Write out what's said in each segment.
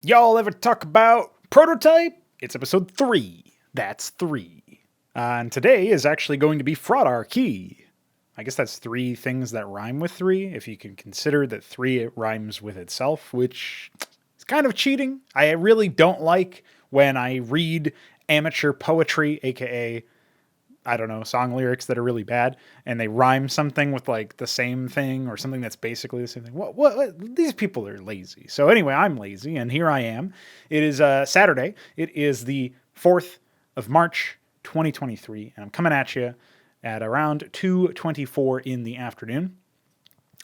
Y'all ever talk about Prototype? It's episode 3. That's 3. And today is actually going to be Fraudarchy. I guess that's 3 things that rhyme with 3, if you can consider that 3 it rhymes with itself, which is kind of cheating. I really don't like when I read amateur poetry, aka I don't know, song lyrics that are really bad, and they rhyme something with like the same thing or something that's basically the same thing. What? These people are lazy. So anyway, I'm lazy, and here I am. It is Saturday. It is the 4th of March, 2023, and I'm coming at you at around 2:24 in the afternoon.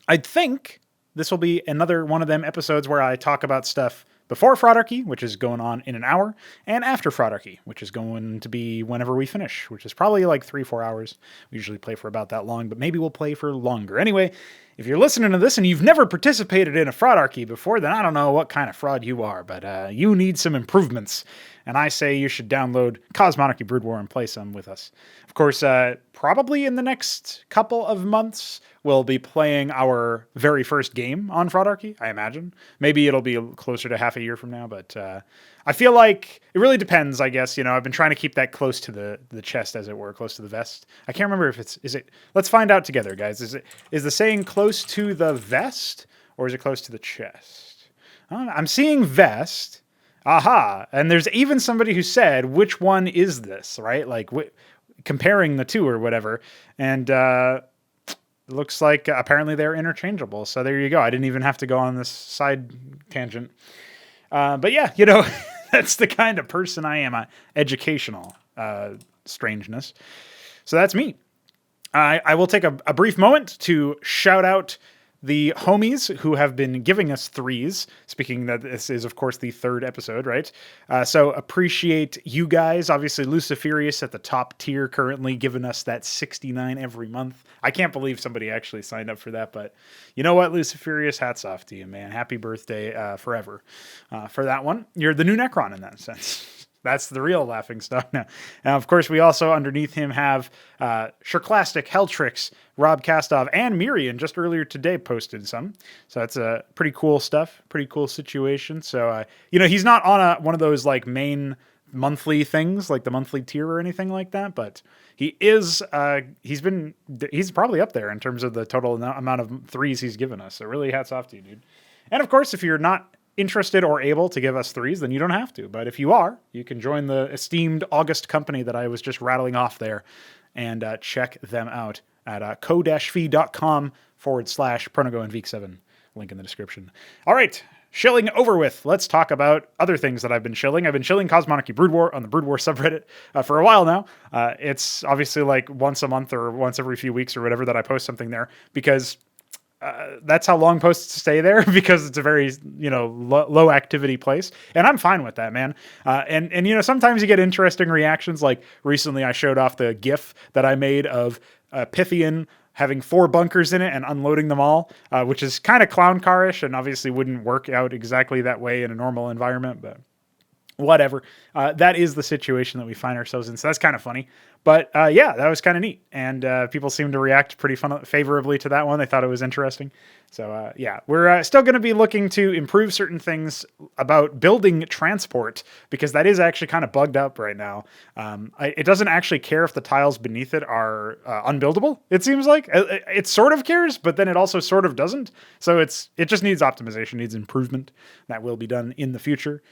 I think this will be another one of them episodes where I talk about stuff before Fraudarchy, which is going on in an hour, and after Fraudarchy, which is going to be whenever we finish, which is probably like 3-4 hours. We usually play for about that long, but maybe we'll play for longer. Anyway, if you're listening to this and you've never participated in a Fraudarchy before, then I don't know what kind of fraud you are, but you need some improvements. And I say you should download Cosmonarchy Brood War and play some with us. Of course, probably in the next couple of months, we'll be playing our very first game on Fraudarchy, I imagine. Maybe it'll be closer to half a year from now, but I feel like it really depends, I guess. You know, I've been trying to keep that close to the chest, as it were, close to the vest. I can't remember if is it, let's find out together, guys. Is the saying close to the vest, or is it close to the chest? I'm seeing vest. Aha. And there's even somebody who said, which one is this, right? Like comparing the two or whatever. And it looks like apparently they're interchangeable. So there you go. I didn't even have to go on this side tangent. But yeah, you know, that's the kind of person I am. Educational strangeness. So that's me. I will take a brief moment to shout out the homies who have been giving us 3s, speaking that this is, of course, the 3rd episode, right? So appreciate you guys. Obviously, Luciferius at the top tier currently giving us that 69 every month. I can't believe somebody actually signed up for that, but you know what, Luciferius, hats off to you, man. Happy birthday forever for that one. You're the new Necron in that sense. That's the real laughing stock now. Now, of course, we also underneath him have Sherclastic, Helltrix, Rob Kastov, and Mirian just earlier today posted some. So that's pretty cool stuff, pretty cool situation. So, you know, he's not on one of those like main monthly things, like the monthly tier or anything like that, but he is, he's probably up there in terms of the total amount of 3s he's given us. So really hats off to you, dude. And of course, if you're not interested or able to give us 3s, then you don't have to. But if you are, you can join the esteemed August company that I was just rattling off there and check them out at co-fi.com/Pronogo and Week7. Link in the description. All right, shilling over with. Let's talk about other things that I've been shilling. I've been shilling Cosmonarchy Brood War on the Brood War subreddit for a while now. It's obviously like once a month or once every few weeks or whatever that I post something there, because that's how long posts stay there, because it's a very, you know, low activity place. And I'm fine with that, man. And you know, sometimes you get interesting reactions. Like recently I showed off the GIF that I made of Pythian having 4 bunkers in it and unloading them all, which is kind of clown car-ish and obviously wouldn't work out exactly that way in a normal environment, but whatever. That is the situation that we find ourselves in. So that's kind of funny. But yeah, that was kind of neat. And people seem to react pretty favorably to that one. They thought it was interesting. So yeah, we're still going to be looking to improve certain things about building transport, because that is actually kind of bugged up right now. It doesn't actually care if the tiles beneath it are unbuildable, it seems like. It sort of cares, but then it also sort of doesn't. So it just needs optimization, needs improvement. That will be done in the future.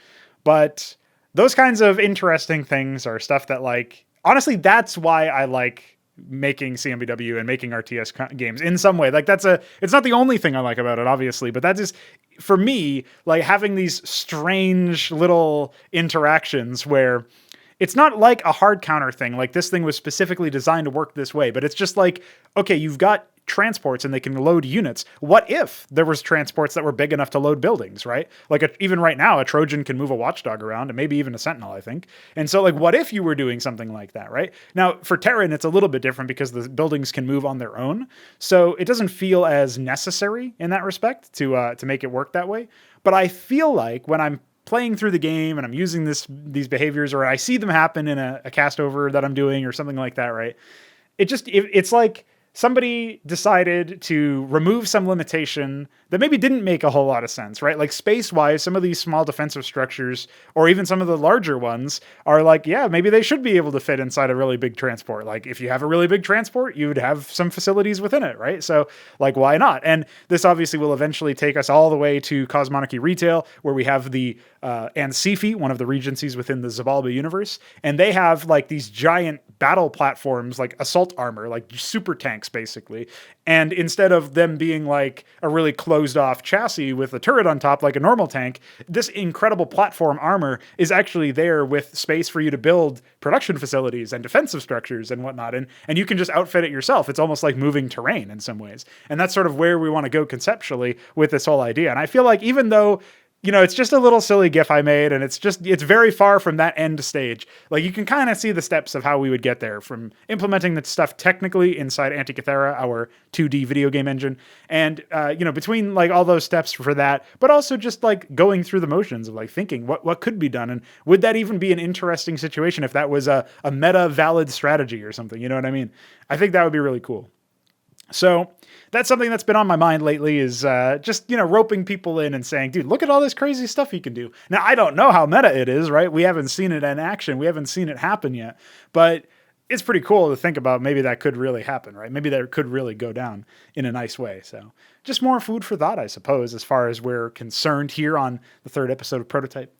But those kinds of interesting things are stuff that, like, honestly, that's why I like making CMBW and making RTS games in some way. Like, it's not the only thing I like about it, obviously, but that is, for me, like having these strange little interactions where it's not like a hard counter thing. Like, this thing was specifically designed to work this way, but it's just like, okay, you've got transports and they can load units. What if there was transports that were big enough to load buildings, right? Like even right now, a Trojan can move a watchdog around, and maybe even a sentinel, I think. And so like, what if you were doing something like that, right? Now for Terran, it's a little bit different because the buildings can move on their own. So it doesn't feel as necessary in that respect to make it work that way. But I feel like when I'm playing through the game and I'm using these behaviors, or I see them happen in a cast over that I'm doing or something like that, right? It's like somebody decided to remove some limitation that maybe didn't make a whole lot of sense, right? Like space-wise, some of these small defensive structures, or even some of the larger ones, are like, yeah, maybe they should be able to fit inside a really big transport. Like if you have a really big transport, you would have some facilities within it, right? So like, why not? And this obviously will eventually take us all the way to Cosmonarchy Retail, where we have the Ansifi, one of the regencies within the Xibalba universe, and they have like these giant battle platforms, like assault armor, like super tanks basically. And instead of them being like a really closed off chassis with a turret on top, like a normal tank, this incredible platform armor is actually there with space for you to build production facilities and defensive structures and whatnot. And you can just outfit it yourself. It's almost like moving terrain in some ways. And that's sort of where we want to go conceptually with this whole idea. And I feel like even though, you know, it's just a little silly GIF I made, and it's very far from that end stage. Like, you can kind of see the steps of how we would get there, from implementing the stuff technically inside Antikythera, our 2D video game engine, and, you know, between, like, all those steps for that, but also just, like, going through the motions of, like, thinking what could be done, and would that even be an interesting situation if that was a meta valid strategy or something, you know what I mean? I think that would be really cool. So that's something that's been on my mind lately, is just, you know, roping people in and saying, dude, look at all this crazy stuff you can do. Now, I don't know how meta it is, right? We haven't seen it in action. We haven't seen it happen yet. But it's pretty cool to think about maybe that could really happen, right? Maybe that could really go down in a nice way. So just more food for thought, I suppose, as far as we're concerned here on the third episode of Prototype.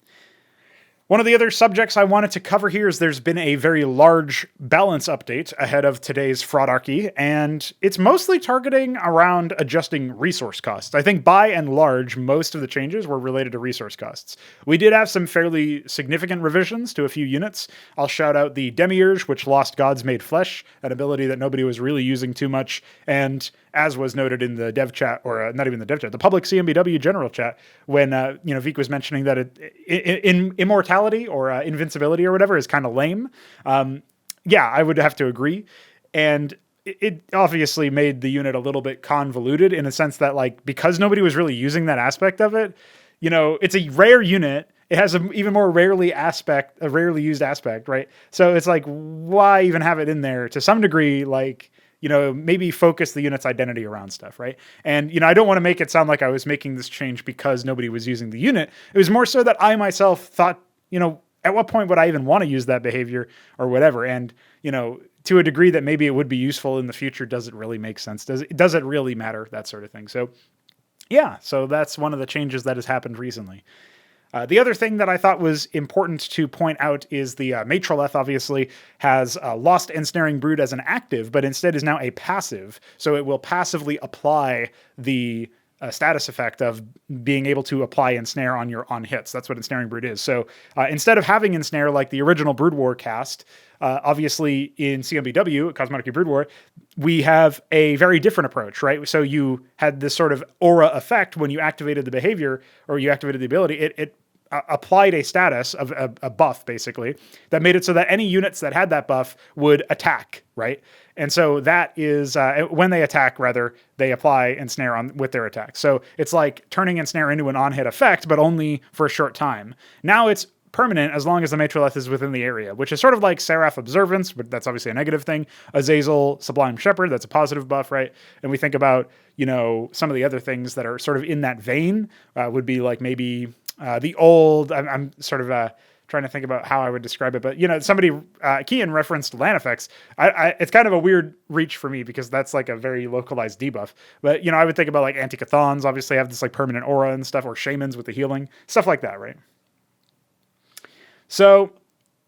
One of the other subjects I wanted to cover here is there's been a very large balance update ahead of today's Fraudarchy, and it's mostly targeting around adjusting resource costs. I think by and large, most of the changes were related to resource costs. We did have some fairly significant revisions to a few units. I'll shout out the Demiurge, which lost Gods Made Flesh, an ability that nobody was really using too much, and as was noted in the dev chat, or not even the dev chat, the public CMBW general chat, when you know, Vic was mentioning that in immortality or invincibility or whatever is kind of lame. Yeah, I would have to agree. And it obviously made the unit a little bit convoluted in a sense that, like, because nobody was really using that aspect of it, you know, it's a rare unit. It has an even more rarely used aspect, right? So it's like, why even have it in there? To some degree, like, you know, maybe focus the unit's identity around stuff, right? And, you know, I don't want to make it sound like I was making this change because nobody was using the unit. It was more so that I myself thought, you know, at what point would I even want to use that behavior or whatever? And, you know, to a degree that maybe it would be useful in the future, does it really make sense? Does it really matter? That sort of thing. So yeah, so that's one of the changes that has happened recently. The other thing that I thought was important to point out is the Matroleth obviously has lost Ensnaring Brood as an active, but instead is now a passive. So it will passively apply the status effect of being able to apply Ensnare on hits. That's what Ensnaring Brood is. So instead of having Ensnare like the original Brood War cast, obviously in CMBW, Cosmonarchy Brood War, we have a very different approach, right? So you had this sort of aura effect when you activated the behavior or you activated the ability. It applied a status of a buff, basically, that made it so that any units that had that buff would attack, right? And so that is, when they attack, rather, they apply Ensnare with their attack. So it's like turning Ensnare into an on-hit effect, but only for a short time. Now it's permanent as long as the Matroleth is within the area, which is sort of like Seraph Observance, but that's obviously a negative thing. Azazel Sublime Shepherd, that's a positive buff, right? And we think about, you know, some of the other things that are sort of in that vein, would be like maybe the old, I'm sort of trying to think about how I would describe it, but, you know, somebody, Kian referenced Lanifex. It's kind of a weird reach for me because that's like a very localized debuff. But, you know, I would think about like Anticathons obviously have this like permanent aura and stuff, or Shamans with the healing, stuff like that, right? So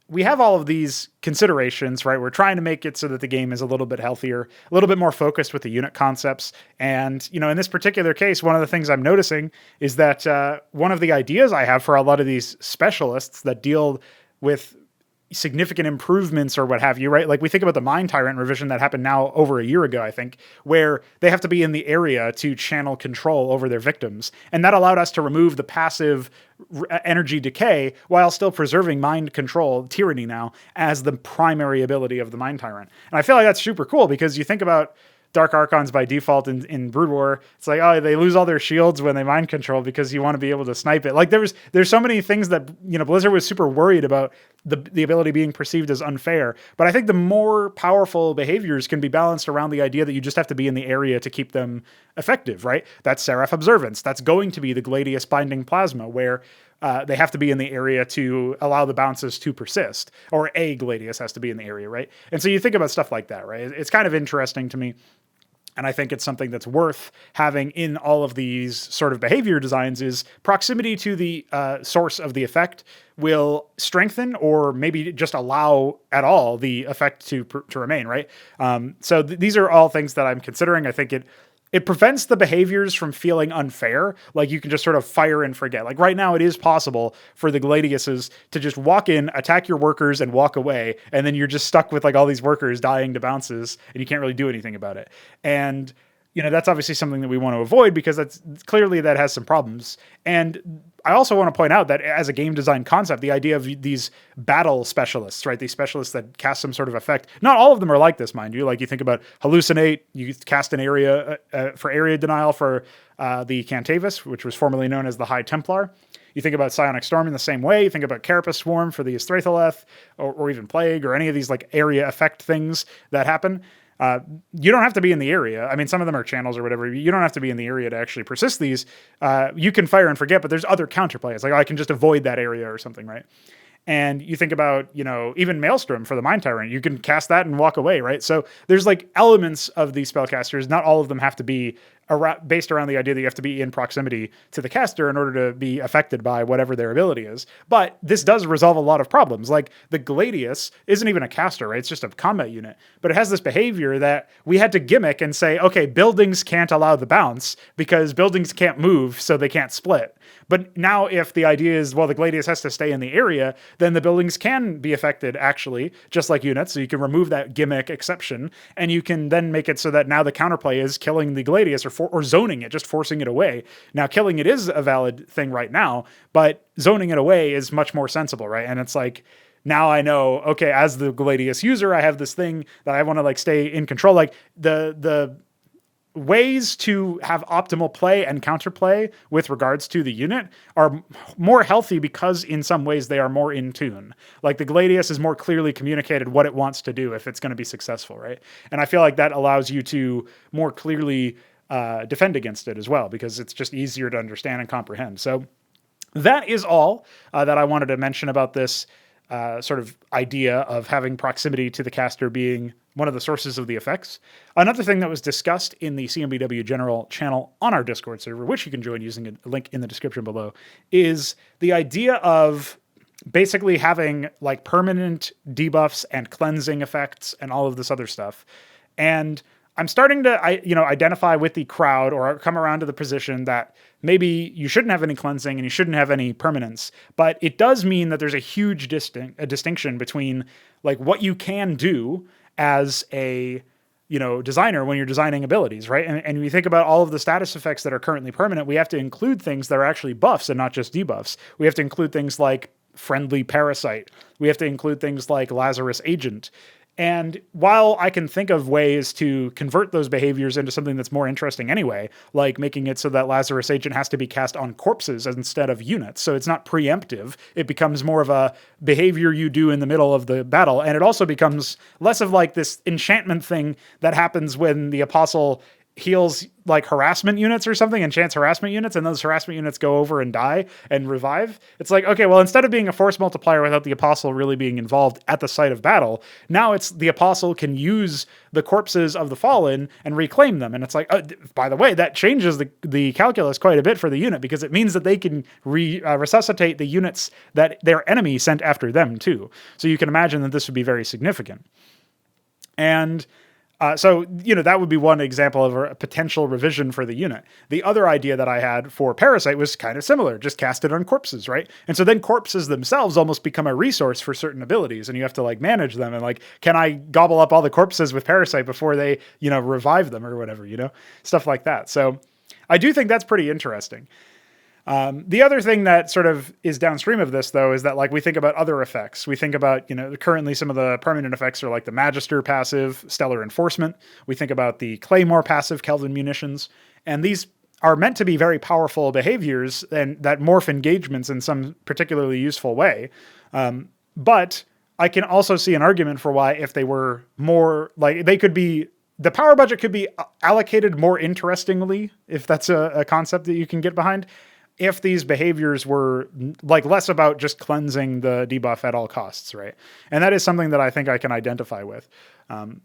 we have all of these considerations, right? We're trying to make it so that the game is a little bit healthier, a little bit more focused with the unit concepts. And, you know, in this particular case, one of the things I'm noticing is that one of the ideas I have for a lot of these specialists that deal with significant improvements or what have you, right? Like we think about the Mind Tyrant revision that happened now over a year ago, I think, where they have to be in the area to channel control over their victims. And that allowed us to remove the passive energy decay while still preserving mind control, tyranny now, as the primary ability of the Mind Tyrant. And I feel like that's super cool because you think about Dark Archons by default in Brood War. It's like, oh, they lose all their shields when they mind control because you want to be able to snipe it. Like there's so many things that, you know, Blizzard was super worried about the ability being perceived as unfair. But I think the more powerful behaviors can be balanced around the idea that you just have to be in the area to keep them effective, right? That's Seraph Observance. That's going to be the Gladius Binding Plasma, where they have to be in the area to allow the bounces to persist, or a Gladius has to be in the area, right? And so you think about stuff like that, right? It's kind of interesting to me. And I think it's something that's worth having in all of these sort of behavior designs is proximity to the source of the effect will strengthen or maybe just allow at all the effect to remain, right? So these are all things that I'm considering. I think it prevents the behaviors from feeling unfair. Like you can just sort of fire and forget. Like right now it is possible for the Gladiuses to just walk in, attack your workers and walk away. And then you're just stuck with like all these workers dying to bounces and you can't really do anything about it. And, you know, that's obviously something that we want to avoid because that's clearly that has some problems. And I also want to point out that as a game design concept, the idea of these battle specialists, right? These specialists that cast some sort of effect. Not all of them are like this, mind you. Like you think about hallucinate, you cast an area for area denial for the Cantavis, which was formerly known as the High Templar. You think about Psionic Storm in the same way. You think about Carapace Swarm for the Estratholeth, or even Plague, or any of these like area effect things that happen. You don't have to be in the area. I mean, some of them are channels or whatever. You don't have to be in the area to actually persist these. You can fire and forget, but there's other counterplay. It's like, oh, I can just avoid that area or something, right? And you think about, you know, even Maelstrom for the Mind Tyrant, you can cast that and walk away, right? So there's like elements of these spellcasters. Not all of them have to be based around the idea that you have to be in proximity to the caster in order to be affected by whatever their ability is. But this does resolve a lot of problems. Like the Gladius isn't even a caster, right? It's just a combat unit. But it has this behavior that we had to gimmick and say, okay, buildings can't allow the bounce because buildings can't move, so they can't split. But now if the idea is, well, the Gladius has to stay in the area, then the buildings can be affected actually, just like units. So you can remove that gimmick exception and you can then make it so that now the counterplay is killing the Gladius or zoning it, just forcing it away. Now, killing it is a valid thing right now, but zoning it away is much more sensible, right? And it's like, now I know, okay, as the Gladius user, I have this thing that I want to like stay in control. Like the ways to have optimal play and counterplay with regards to the unit are more healthy because in some ways they are more in tune. Like the Gladius is more clearly communicated what it wants to do if it's going to be successful, right? And I feel like that allows you to more clearly defend against it as well, because it's just easier to understand and comprehend. So that is all that I wanted to mention about this sort of idea of having proximity to the caster being one of the sources of the effects. Another thing that was discussed in the CMBW general channel on our Discord server, which you can join using a link in the description below, is the idea of basically having like permanent debuffs and cleansing effects and all of this other stuff. And I'm starting to, identify with the crowd or come around to the position that maybe you shouldn't have any cleansing and you shouldn't have any permanence, but it does mean that there's a huge distinction between like what you can do as a, designer when you're designing abilities, right? And when you think about all of the status effects that are currently permanent, we have to include things that are actually buffs and not just debuffs. We have to include things like Friendly Parasite. We have to include things like Lazarus Agent. And while I can think of ways to convert those behaviors into something that's more interesting anyway, like making it so that Lazarus Agent has to be cast on corpses instead of units, so it's not preemptive, it becomes more of a behavior you do in the middle of the battle, and it also becomes less of like this enchantment thing that happens when the Apostle heals like harassment units or something, enchants harassment units, and those harassment units go over and die and revive. It's like, okay, well, instead of being a force multiplier without the Apostle really being involved at the site of battle, now it's the Apostle can use the corpses of the fallen and reclaim them. And it's like, by the way, that changes the calculus quite a bit for the unit, because it means that they can resuscitate the units that their enemy sent after them too. So you can imagine that this would be very significant. And so that would be one example of a potential revision for the unit. The other idea that I had for Parasite was kind of similar, just cast it on corpses, right? And so then corpses themselves almost become a resource for certain abilities, and you have to like manage them and like, can I gobble up all the corpses with Parasite before they, revive them or whatever, stuff like that. So I do think that's pretty interesting. The other thing that sort of is downstream of this, though, is that like we think about other effects. We think about, currently some of the permanent effects are like the Magister passive, Stellar Enforcement. We think about the Claymore passive, Kelvin Munitions. And these are meant to be very powerful behaviors and that morph engagements in some particularly useful way. But I can also see an argument for why if they were more like the power budget could be allocated more interestingly, if that's a concept that you can get behind, if these behaviors were like less about just cleansing the debuff at all costs, right? And that is something that I think I can identify with.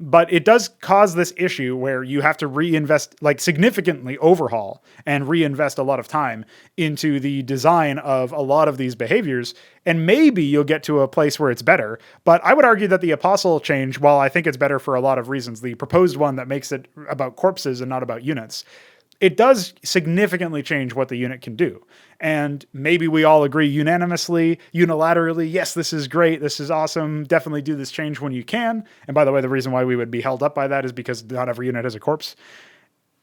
But it does cause this issue where you have to reinvest, like significantly overhaul and reinvest a lot of time into the design of a lot of these behaviors. And maybe you'll get to a place where it's better. But I would argue that the Apostle change, while I think it's better for a lot of reasons, the proposed one that makes it about corpses and not about units, it does significantly change what the unit can do. And maybe we all agree unanimously, unilaterally, yes, this is great, this is awesome, definitely do this change when you can. And by the way, the reason why we would be held up by that is because not every unit has a corpse.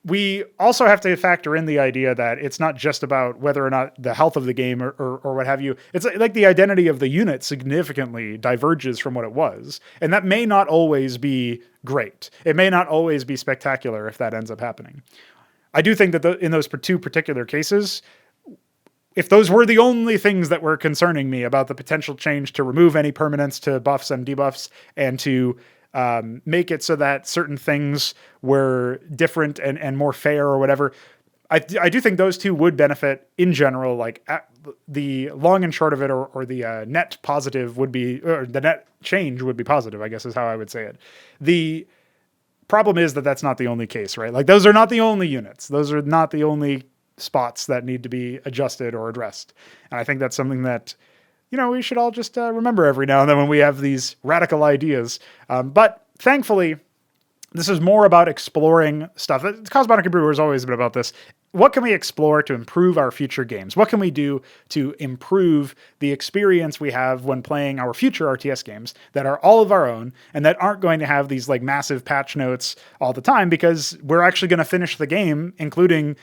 We also have to factor in the idea that it's not just about whether or not the health of the game or what have you. It's like the identity of the unit significantly diverges from what it was. And that may not always be great. It may not always be spectacular if that ends up happening. I do think that in those two particular cases, if those were the only things that were concerning me about the potential change to remove any permanents to buffs and debuffs and to make it so that certain things were different and more fair or whatever, I do think those two would benefit in general. Like the long and short of it, or the net positive would be, or the net change would be positive, I guess is how I would say it. The problem is that that's not the only case, right? Like those are not the only units. Those are not the only spots that need to be adjusted or addressed. And I think that's something that, we should all just remember every now and then when we have these radical ideas. But thankfully, this is more about exploring stuff. Cosmonic Brewer has always been about this. What can we explore to improve our future games? What can we do to improve the experience we have when playing our future RTS games that are all of our own and that aren't going to have these like massive patch notes all the time, because we're actually going to finish the game, including,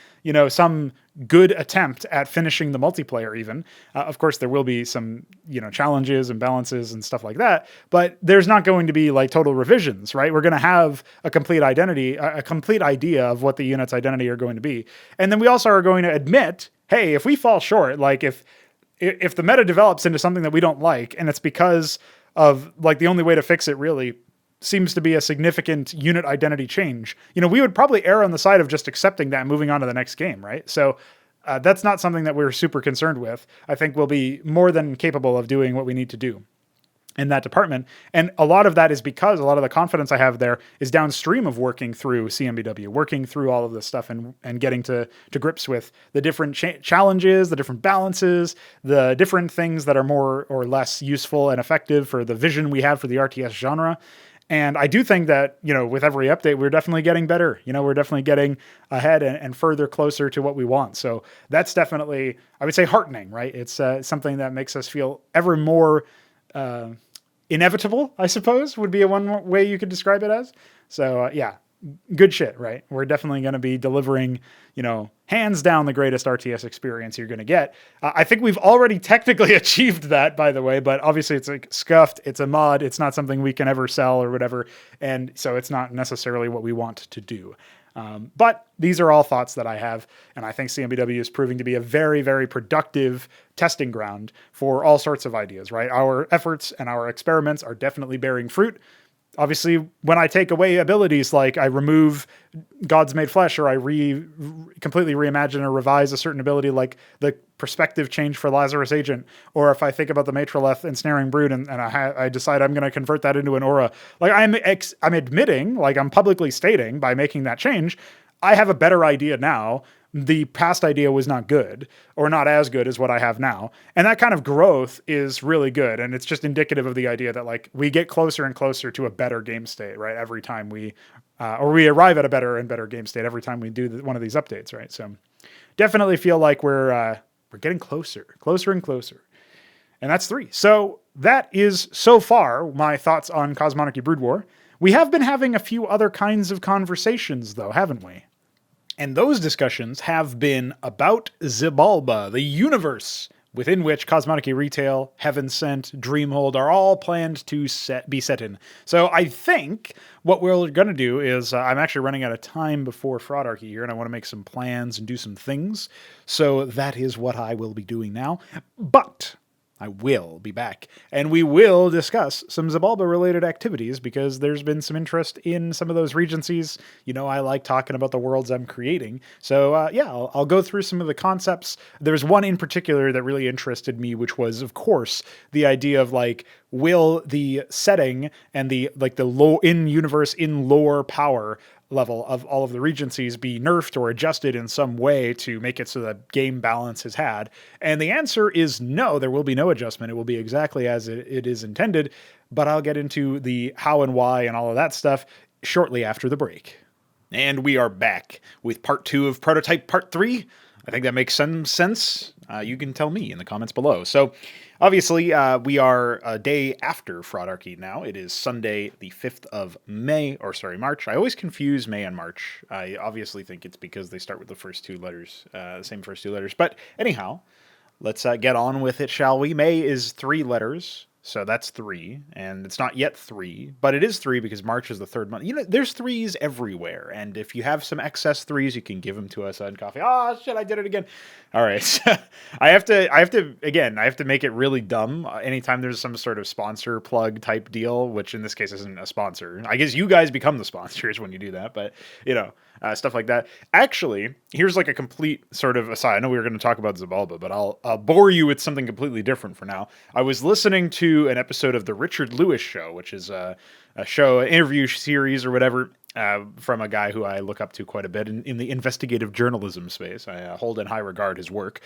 some good attempt at finishing the multiplayer even. Of course, there will be some, challenges and balances and stuff like that, but there's not going to be like total revisions, right? We're going to have a complete identity, a complete idea of what the unit's identity are going to be. And then we also are going to admit, hey, if we fall short, like if the meta develops into something that we don't like, and it's because of like the only way to fix it really seems to be a significant unit identity change, we would probably err on the side of just accepting that and moving on to the next game, right? So that's not something that we're super concerned with. I think we'll be more than capable of doing what we need to do in that department. And a lot of that is because a lot of the confidence I have there is downstream of working through CMBW, working through all of this stuff and getting to grips with the different challenges, the different balances, the different things that are more or less useful and effective for the vision we have for the RTS genre. And I do think that, with every update, we're definitely getting better. We're definitely getting ahead and further closer to what we want. So that's definitely, I would say, heartening, right? It's something that makes us feel ever more inevitable, I suppose, would be one way you could describe it as. So yeah, good shit, right? We're definitely going to be delivering, hands down the greatest RTS experience you're going to get. I think we've already technically achieved that, by the way, but obviously it's like scuffed. It's a mod. It's not something we can ever sell or whatever. And so it's not necessarily what we want to do. But these are all thoughts that I have. And I think CMBW is proving to be a very, very productive testing ground for all sorts of ideas, right? Our efforts and our experiments are definitely bearing fruit. Obviously, when I take away abilities like I remove Gods Made Flesh, or I completely reimagine or revise a certain ability like the perspective change for Lazarus Agent, or if I think about the Matroleth Ensnaring Brood and I decide I'm going to convert that into an aura, like I'm admitting, like I'm publicly stating by making that change, I have a better idea now. The past idea was not good or not as good as what I have now. And that kind of growth is really good. And it's just indicative of the idea that like we get closer and closer to a better game state, right? Every time we arrive at a better and better game state every time we do one of these updates, right? So definitely feel like we're getting closer and closer. And that's 3. So that is so far my thoughts on Cosmonic Brood War. We have been having a few other kinds of conversations though, haven't we? And those discussions have been about Xibalba, the universe within which Cosmonic Retail, Heaven Sent, Dreamhold are all planned to be set in. So I think what we're going to do is I'm actually running out of time before Fraudarchy here, and I want to make some plans and do some things. So that is what I will be doing now. But I will be back, and we will discuss some Xibalba-related activities because there's been some interest in some of those regencies. You know, I like talking about the worlds I'm creating. So, yeah, I'll go through some of the concepts. There's one in particular that really interested me, which was, of course, the idea of, like, will the setting and the low in-universe, in-lore power level of all of the regencies be nerfed or adjusted in some way to make it so that game balance is had? And the answer is no, there will be no adjustment. It will be exactly as it is intended, but I'll get into the how and why and all of that stuff shortly after the break. And we are back with part 2 of Prototype Part 3. I think that makes some sense. You can tell me in the comments below. So, obviously, we are a day after Fraudarchy now. It is Sunday, the 5th of March. I always confuse May and March. I obviously think it's because they start with the first two letters, the same first two letters. But anyhow, let's get on with it, shall we? May is 3 letters. So that's 3, and it's not yet 3, but it is 3 because March is the 3rd month. You know, there's 3s everywhere, and if you have some excess 3s, you can give them to us on coffee. Oh, shit, I did it again. All right. I have to make it really dumb anytime there's some sort of sponsor plug type deal, which in this case isn't a sponsor. I guess you guys become the sponsors when you do that, but, you know, stuff like that. Actually, here's like a complete sort of aside. I know we were going to talk about Xibalba, but I'll bore you with something completely different for now. I was listening to an episode of the Richard Lewis Show, which is a show, an interview series or whatever, from a guy who I look up to quite a bit in the investigative journalism space. I hold in high regard his work.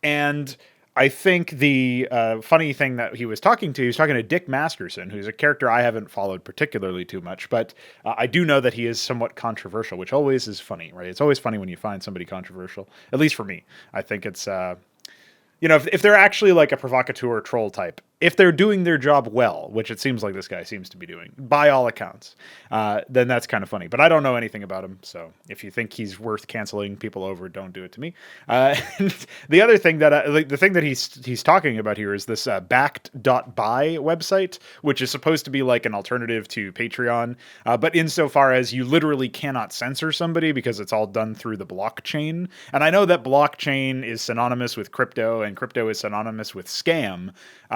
And I think the funny thing that he was talking to Dick Masterson, who's a character I haven't followed particularly too much, but I do know that he is somewhat controversial, which always is funny, right? It's always funny when you find somebody controversial, at least for me. I think it's, you know, if they're actually like a provocateur troll type, if they're doing their job well, which it seems like this guy seems to be doing, by all accounts, then that's kind of funny. But I don't know anything about him, so if you think he's worth canceling people over, don't do it to me. The other thing that the thing that he's talking about here is this backed.buy website, which is supposed to be like an alternative to Patreon, but insofar as you literally cannot censor somebody because it's all done through the blockchain. And I know that blockchain is synonymous with crypto, and crypto is synonymous with scam.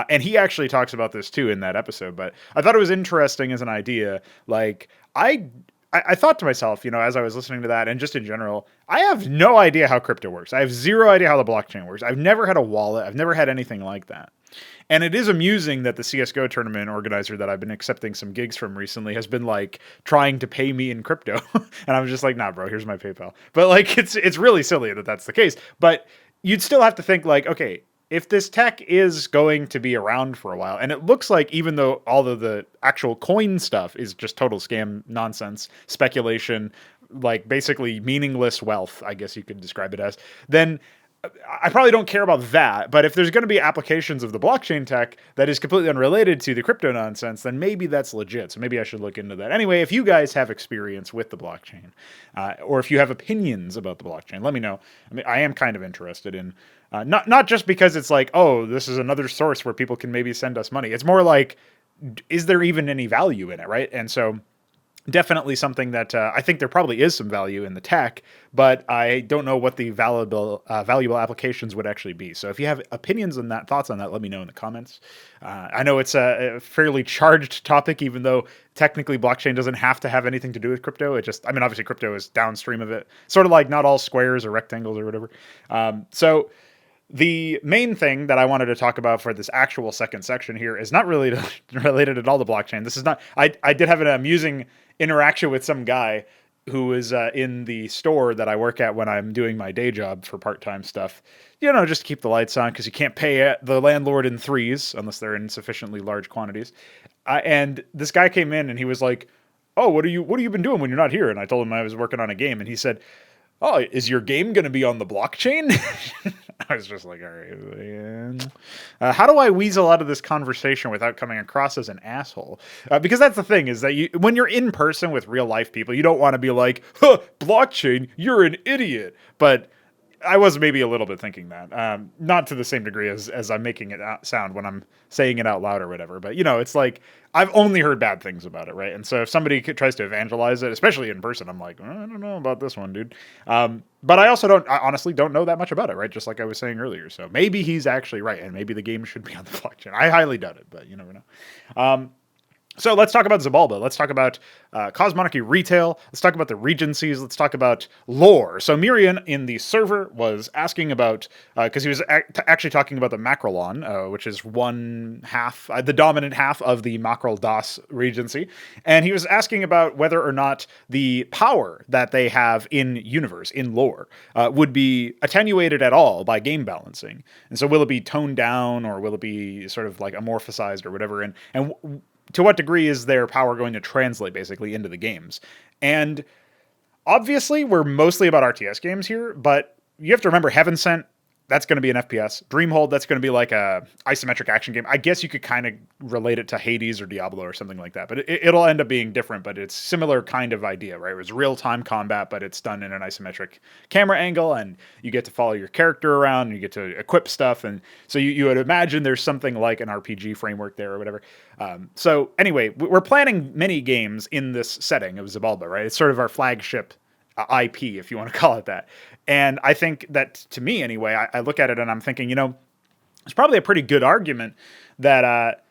And he actually talks about this too in that episode, but I thought it was interesting as an idea. Like, I thought to myself, you know, as I was listening to that and just in general, I have no idea how crypto works. I have zero idea how the blockchain works. I've never had a wallet. I've never had anything like that. And it is amusing that the CSGO tournament organizer that I've been accepting some gigs from recently has been like trying to pay me in crypto. And I'm just like, nah, bro, here's my PayPal. But like, it's really silly that that's the case. But you'd still have to think like, okay, if this tech is going to be around for a while, and it looks like even though all of the actual coin stuff is just total scam nonsense, speculation, like basically meaningless wealth, I guess you could describe it as, then I probably don't care about that. But if there's going to be applications of the blockchain tech that is completely unrelated to the crypto nonsense, then maybe that's legit. So maybe I should look into that. Anyway, if you guys have experience with the blockchain, or if you have opinions about the blockchain, let me know. I mean, I am kind of interested in, not just because it's like, oh, this is another source where people can maybe send us money. It's more like, is there even any value in it, right? And so definitely something that I think there probably is some value in the tech, but I don't know what the valuable applications would actually be. So if you have opinions on that, thoughts on that, let me know in the comments. I know it's a fairly charged topic, even though technically blockchain doesn't have to have anything to do with crypto. It just, I mean, obviously crypto is downstream of it, sort of like not all squares or rectangles or whatever. So the main thing that I wanted to talk about for this actual second section here is not really related at all to blockchain. This is not, I did have an amusing interaction with some guy who is in the store that I work at when I'm doing my day job for part-time stuff, you know, just to keep the lights on because you can't pay the landlord in threes unless they're in sufficiently large quantities. And this guy came in and he was like, oh, what have you been doing when you're not here? And I told him I was working on a game, and he said, oh, is your game going to be on the blockchain? I was just like, all right, man. How do I weasel out of this conversation without coming across as an asshole? Because that's the thing, is that when you're in person with real life people, you don't want to be like, huh, blockchain, you're an idiot. But I was maybe a little bit thinking that, not to the same degree as I'm making it sound when I'm saying it out loud or whatever. But it's like I've only heard bad things about it, right? And so if somebody tries to evangelize it, especially in person, I'm like, I don't know about this one, dude. But I honestly don't know that much about it, right? Just like I was saying earlier. So maybe he's actually right, and maybe the game should be on the blockchain. I highly doubt it, but you never know. So let's talk about Xibalba. Let's talk about Cosmonarchy retail. Let's talk about the regencies. Let's talk about lore. So Mirian in the server was asking about, because he was actually talking about the Macrolon, which is one half, the dominant half of the Macrol Das regency. And he was asking about whether or not the power that they have in universe, in lore, would be attenuated at all by game balancing. And so will it be toned down, or will it be sort of like amorphosized or whatever? And to what degree is their power going to translate basically into the games? And obviously we're mostly about RTS games here, but you have to remember Heaven Sent, that's going to be an FPS. Dreamhold, that's going to be like a isometric action game. I guess you could kind of relate it to Hades or Diablo or something like that, but it'll end up being different, but it's similar kind of idea, right? It was real-time combat, but it's done in an isometric camera angle, and you get to follow your character around, and you get to equip stuff, and so you would imagine there's something like an RPG framework there or whatever. So anyway, we're planning many games in this setting of Xibalba, right? It's sort of our flagship IP, if you want to call it that. And I think that, to me anyway, I look at it and I'm thinking, it's probably a pretty good argument that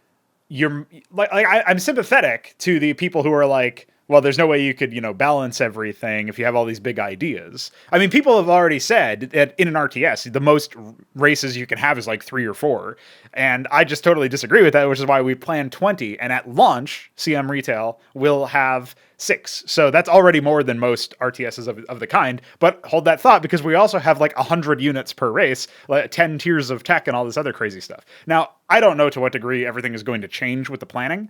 you're like I'm sympathetic to the people who are like, well, there's no way you could, balance everything if you have all these big ideas. I mean, people have already said that in an RTS, the most races you can have is like 3 or 4. And I just totally disagree with that, which is why we plan 20. And at launch, CM Retail will have 6. So that's already more than most RTSs of the kind. But hold that thought, because we also have like 100 units per race, like 10 tiers of tech and all this other crazy stuff. Now, I don't know to what degree everything is going to change with the planning.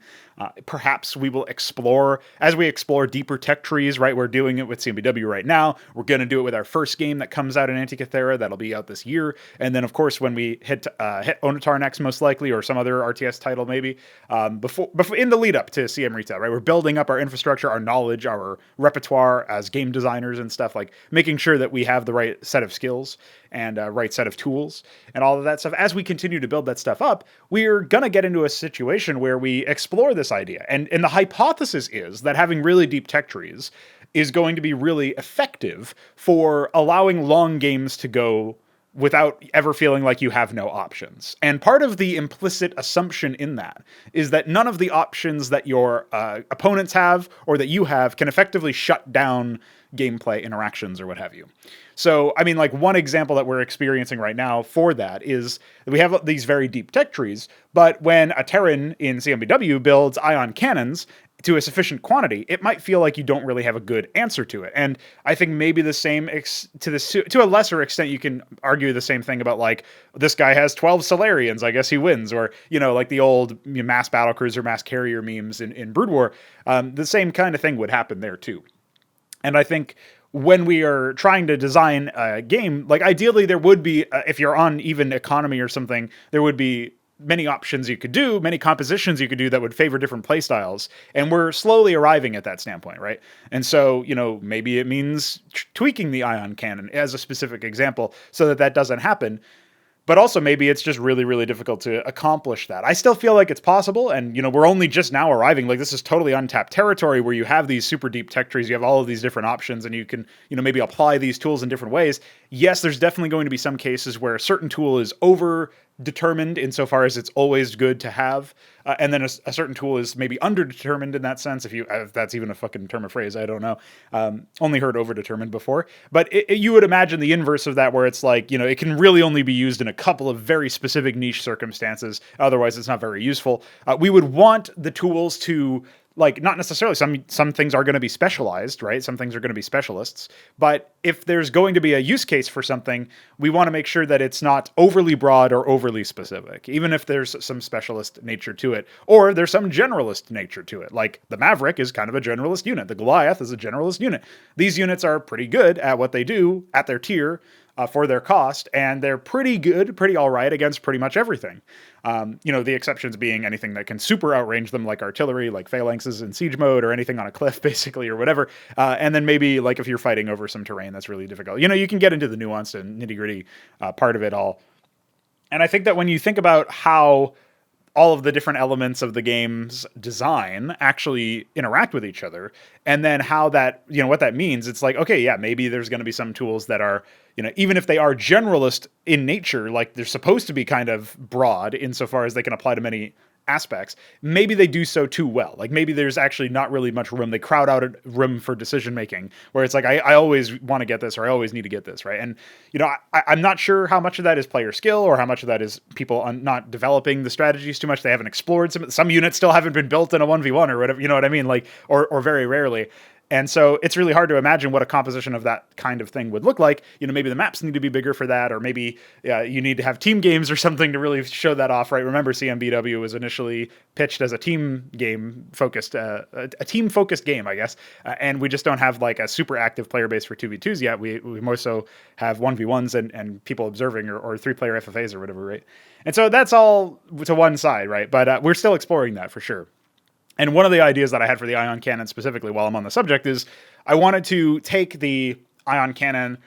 Perhaps we will explore, as we explore deeper tech trees, right? We're doing it with CMBW right now. We're going to do it with our first game that comes out in Antikythera. That'll be out this year. And then, of course, when we hit Onatar next, most likely, or some other RTS title maybe, before in the lead up to CM Retail, right? We're building up our infrastructure, our knowledge, our repertoire as game designers and stuff, like making sure that we have the right set of skills and right set of tools and all of that stuff. As we continue to build that stuff up, we're going to get into a situation where we explore this idea. And the hypothesis is that having really deep tech trees is going to be really effective for allowing long games to go without ever feeling like you have no options. And part of the implicit assumption in that is that none of the options that your opponents have or that you have can effectively shut down gameplay interactions or what have you. So, I mean, like one example that we're experiencing right now for that is that we have these very deep tech trees, but when a Terran in CMBW builds ion cannons to a sufficient quantity, it might feel like you don't really have a good answer to it. And I think maybe the same to a lesser extent, you can argue the same thing about like, this guy has 12 Solarians, I guess he wins, or, like the old mass battlecruiser, mass carrier memes in Brood War. The same kind of thing would happen there too. And I think when we are trying to design a game, like ideally there would be, if you're on even economy or something, there would be many options you could do, many compositions you could do that would favor different playstyles. And we're slowly arriving at that standpoint, right? And so, maybe it means tweaking the ion cannon as a specific example so that doesn't happen. But also maybe it's just really, really difficult to accomplish that. I still feel like it's possible, and we're only just now arriving. Like, this is totally untapped territory where you have these super deep tech trees, you have all of these different options, and you can, maybe apply these tools in different ways. Yes, there's definitely going to be some cases where a certain tool is over-determined insofar as it's always good to have, and then a certain tool is maybe underdetermined in that sense, if that's even a fucking term of phrase, I don't know. Only heard overdetermined before. But you would imagine the inverse of that, where it's like, it can really only be used in a couple of very specific niche circumstances, otherwise it's not very useful. We would want the tools to, like, not necessarily, some things are going to be specialized, right? Some things are going to be specialists. But if there's going to be a use case for something, we want to make sure that it's not overly broad or overly specific, even if there's some specialist nature to it, or there's some generalist nature to it. Like the Maverick is kind of a generalist unit. The Goliath is a generalist unit. These units are pretty good at what they do at their tier. for their cost, and they're pretty good, pretty all right against pretty much everything. The exceptions being anything that can super outrange them, like artillery, like phalanxes in siege mode, or anything on a cliff, basically, or whatever. And then maybe like if you're fighting over some terrain that's really difficult, you can get into the nuanced and nitty gritty part of it all. And I think that when you think about how all of the different elements of the game's design actually interact with each other, and then how that, what that means, it's like, okay, yeah, maybe there's going to be some tools that are, even if they are generalist in nature, like they're supposed to be kind of broad insofar as they can apply to many aspects, maybe they do so too well. Like maybe there's actually not really much room. They crowd out room for decision making, where it's like, I always want to get this, or I always need to get this, right? And I'm not sure how much of that is player skill, or how much of that is people not developing the strategies too much. They haven't explored some units still haven't been built in a 1v1 or whatever, you know what I mean? Like, or very rarely. And so it's really hard to imagine what a composition of that kind of thing would look like. Maybe the maps need to be bigger for that, or maybe you need to have team games or something to really show that off, right? Remember, CMBW was initially pitched as a team game focused, a team focused game, I guess. And we just don't have like a super active player base for 2v2s yet. We more so have 1v1s and people observing, or 3-player FFAs or whatever, right? And so that's all to one side, right? But we're still exploring that for sure. And one of the ideas that I had for the ion cannon specifically while I'm on the subject is I wanted to take the ion cannon.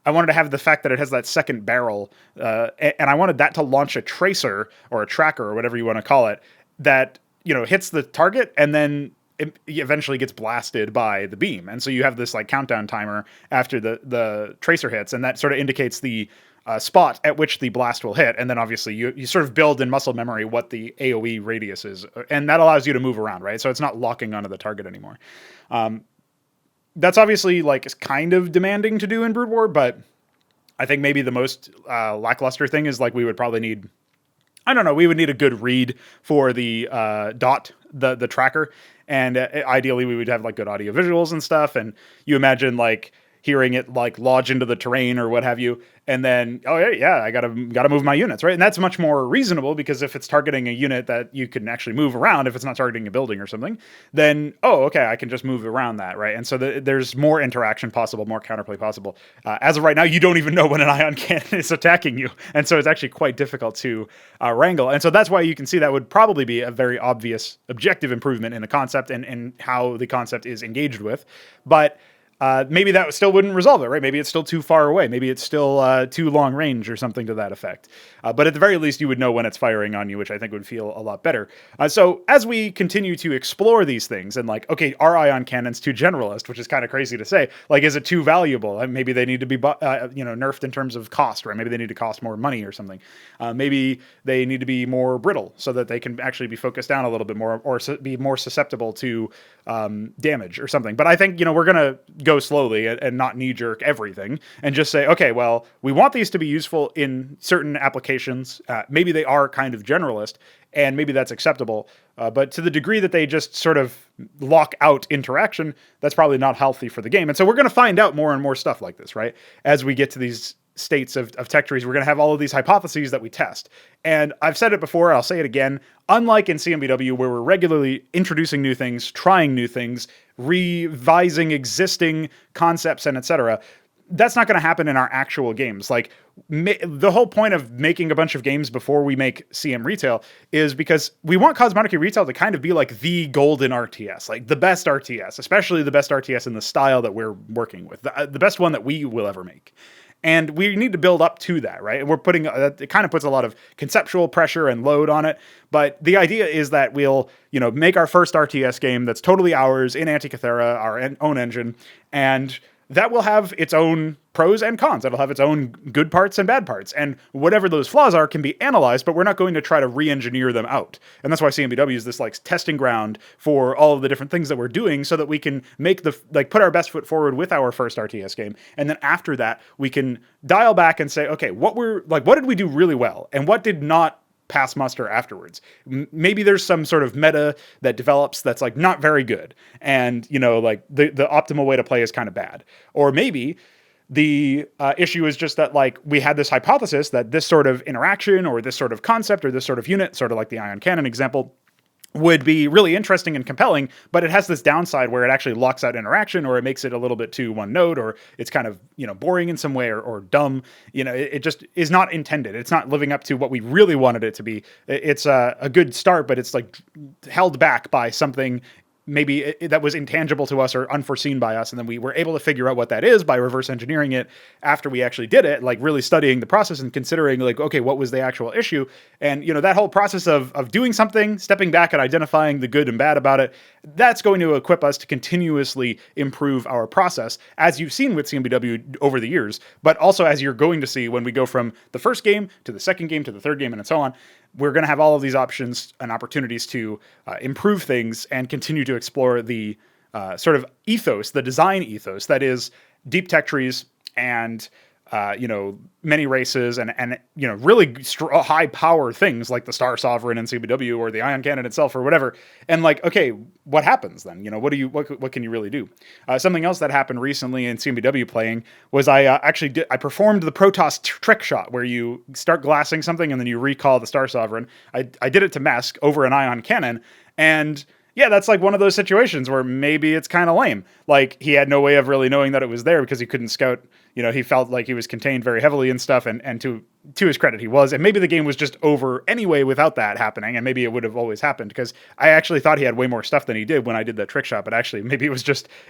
I wanted to have the fact that it has that second barrel, and I wanted that to launch a tracer or a tracker or whatever you want to call it that, hits the target and then it eventually gets blasted by the beam. And so you have this like countdown timer after the tracer hits, and that sort of indicates the spot at which the blast will hit. And then obviously you sort of build in muscle memory what the AoE radius is, and that allows you to move around, right? So it's not locking onto the target anymore. That's obviously like kind of demanding to do in Brood War, but I think maybe the most lackluster thing is like we would probably need, we would need a good read for the dot, the tracker. And ideally we would have like good audio visuals and stuff. And you imagine like hearing it like lodge into the terrain or what have you, and then I gotta move my units, right? And that's much more reasonable, because if it's targeting a unit that you can actually move around, if it's not targeting a building or something, then I can just move around that, right? And so there's more interaction possible, more counterplay possible. As of right now, you don't even know when an ion cannon is attacking you, and so it's actually quite difficult to wrangle. And so that's why you can see that would probably be a very obvious objective improvement in the concept and how the concept is engaged with, but maybe that still wouldn't resolve it, right? Maybe it's still too far away. Maybe it's still too long range or something to that effect. But at the very least, you would know when it's firing on you, which I think would feel a lot better. So as we continue to explore these things and like, okay, are ion cannons too generalist, which is kind of crazy to say. Like, is it too valuable? Maybe they need to be, nerfed in terms of cost, right? Maybe they need to cost more money or something. Maybe they need to be more brittle so that they can actually be focused down a little bit more, or be more susceptible to damage or something. But I think, we're going to go slowly and not knee-jerk everything and just say, okay, well, we want these to be useful in certain applications. Maybe they are kind of generalist, and maybe that's acceptable. But to the degree that they just sort of lock out interaction, that's probably not healthy for the game. And so we're going to find out more and more stuff like this, right? As we get to these states of tech trees, we're going to have all of these hypotheses that we test. And I've said it before, I'll say it again, unlike in CMBW, where we're regularly introducing new things, trying new things, revising existing concepts, and etc., that's not going to happen in our actual games. Like, the whole point of making a bunch of games before we make CM Retail is because we want Cosmonic Retail to kind of be like the golden RTS, like the best RTS, especially the best RTS in the style that we're working with, the best one that we will ever make. And we need to build up to that, right? And we're putting, it kind of puts a lot of conceptual pressure and load on it. But the idea is that we'll, make our first RTS game that's totally ours in Antikythera, our own engine, and that will have its own pros and cons. That'll have its own good parts and bad parts. And whatever those flaws are can be analyzed, but we're not going to try to re-engineer them out. And that's why CMBW is this like testing ground for all of the different things that we're doing, so that we can make put our best foot forward with our first RTS game. And then after that, we can dial back and say, okay, what did we do really well? And what did not pass muster afterwards? Maybe there's some sort of meta that develops that's like not very good, and like the optimal way to play is kind of bad. Or maybe the issue is just that like we had this hypothesis that this sort of interaction or this sort of concept or this sort of unit, sort of like the ion cannon example, would be really interesting and compelling, but it has this downside where it actually locks out interaction, or it makes it a little bit too one note, or it's kind of, boring in some way, or dumb. It just is not intended. It's not living up to what we really wanted it to be. It's a good start, but it's like held back by something maybe that was intangible to us or unforeseen by us. And then we were able to figure out what that is by reverse engineering it after we actually did it, like really studying the process and considering like, okay, what was the actual issue? And, that whole process of doing something, stepping back and identifying the good and bad about it, that's going to equip us to continuously improve our process, as you've seen with CMBW over the years, but also as you're going to see when we go from the first game to the second game to the third game and so on. We're going to have all of these options and opportunities to improve things and continue to explore the sort of ethos, the design ethos that is deep tech trees and many races and really high power things like the Star Sovereign in CMBW or the Ion Cannon itself or whatever. And like, okay, what happens then? What can you really do? Something else that happened recently in CMBW playing was I performed the Protoss trick shot where you start glassing something and then you recall the Star Sovereign. I did it to Mesk over an Ion Cannon, and yeah, that's like one of those situations where maybe it's kind of lame. Like he had no way of really knowing that it was there because he couldn't scout. He felt like he was contained very heavily and stuff. And to his credit, he was. And maybe the game was just over anyway without that happening. And maybe it would have always happened because I actually thought he had way more stuff than he did when I did that trick shot. But actually, maybe it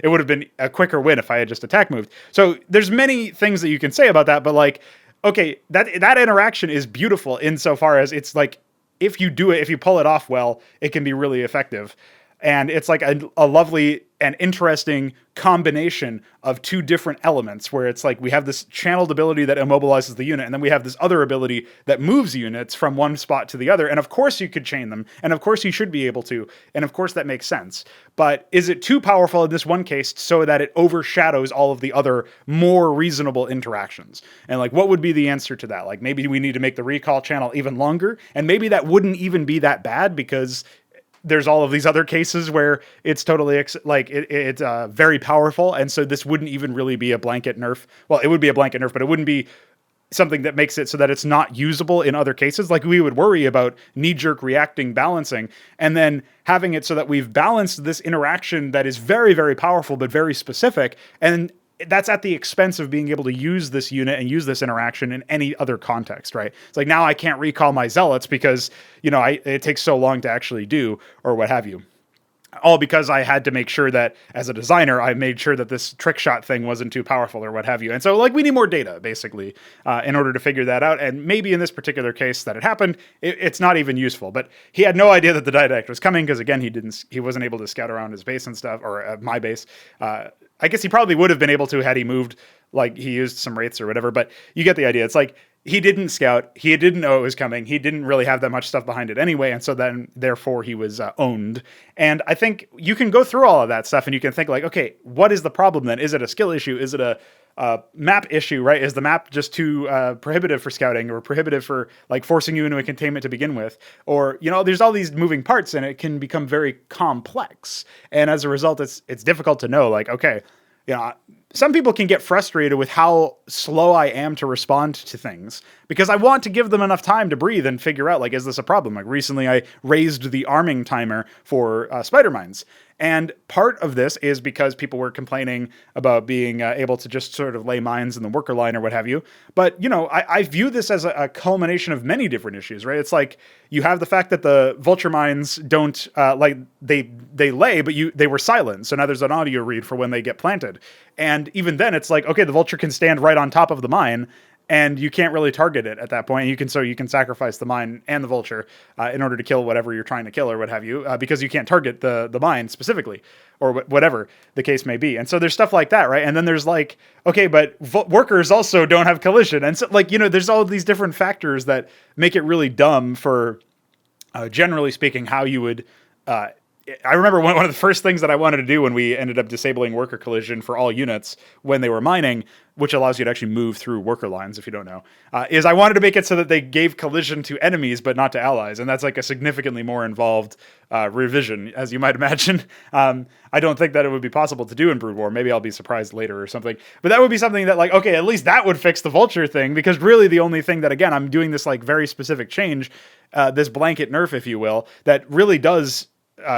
would have been a quicker win if I had just attack moved. So there's many things that you can say about that. But like, okay, that interaction is beautiful insofar as it's like, if you pull it off well, it can be really effective. And it's like a lovely and interesting combination of two different elements where it's like we have this channeled ability that immobilizes the unit, and then we have this other ability that moves units from one spot to the other. And of course you could chain them, and of course you should be able to, and of course that makes sense. But is it too powerful in this one case so that it overshadows all of the other more reasonable interactions? And like, what would be the answer to that? Like maybe we need to make the recall channel even longer, and maybe that wouldn't even be that bad because there's all of these other cases where it's totally it's very powerful. And so this wouldn't even really be a blanket nerf. Well, it would be a blanket nerf, but it wouldn't be something that makes it so that it's not usable in other cases. Like we would worry about knee-jerk reacting balancing and then having it so that we've balanced this interaction that is very, very powerful, but very specific. And that's at the expense of being able to use this unit and use this interaction in any other context, right? It's like now I can't recall my zealots because, it takes so long to actually do or what have you. All because I had to make sure that as a designer, I made sure that this trick shot thing wasn't too powerful or what have you. And so like we need more data basically in order to figure that out. And maybe in this particular case that it happened, it's not even useful, but he had no idea that the didact was coming. Cause again, he wasn't able to scout around his base and stuff or my base. I guess he probably would have been able to had he moved, like he used some wraiths or whatever, but you get the idea. It's like, he didn't scout. He didn't know it was coming. He didn't really have that much stuff behind it anyway. And so then, therefore, he was owned. And I think you can go through all of that stuff and you can think like, okay, what is the problem then? Is it a skill issue? Is it a map issue, right? Is the map just too prohibitive for scouting or prohibitive for like forcing you into a containment to begin with? Or, there's all these moving parts and it can become very complex. And as a result, it's difficult to know like, okay, some people can get frustrated with how slow I am to respond to things because I want to give them enough time to breathe and figure out, like, is this a problem? Like recently I raised the arming timer for spider mines. And part of this is because people were complaining about being able to just sort of lay mines in the worker line or what have you. But, I view this as a culmination of many different issues, right? It's like you have the fact that the vulture mines don't, they lay, but they were silent. So now there's an audio read for when they get planted. And even then it's like, okay, the vulture can stand right on top of the mine and you can't really target it at that point. You can sacrifice the mine and the vulture in order to kill whatever you're trying to kill or what have you, because you can't target the mine specifically or whatever the case may be. And so there's stuff like that, right? And then there's like, okay, but workers also don't have collision. And so like, there's all these different factors that make it really dumb for, generally speaking, how you would, I remember one of the first things that I wanted to do when we ended up disabling worker collision for all units when they were mining, which allows you to actually move through worker lines, if you don't know, is I wanted to make it so that they gave collision to enemies, but not to allies. And that's like a significantly more involved revision, as you might imagine. I don't think that it would be possible to do in Brood War. Maybe I'll be surprised later or something. But that would be something that like, okay, at least that would fix the vulture thing, because really the only thing that, again, I'm doing this like very specific change, this blanket nerf, if you will, that really does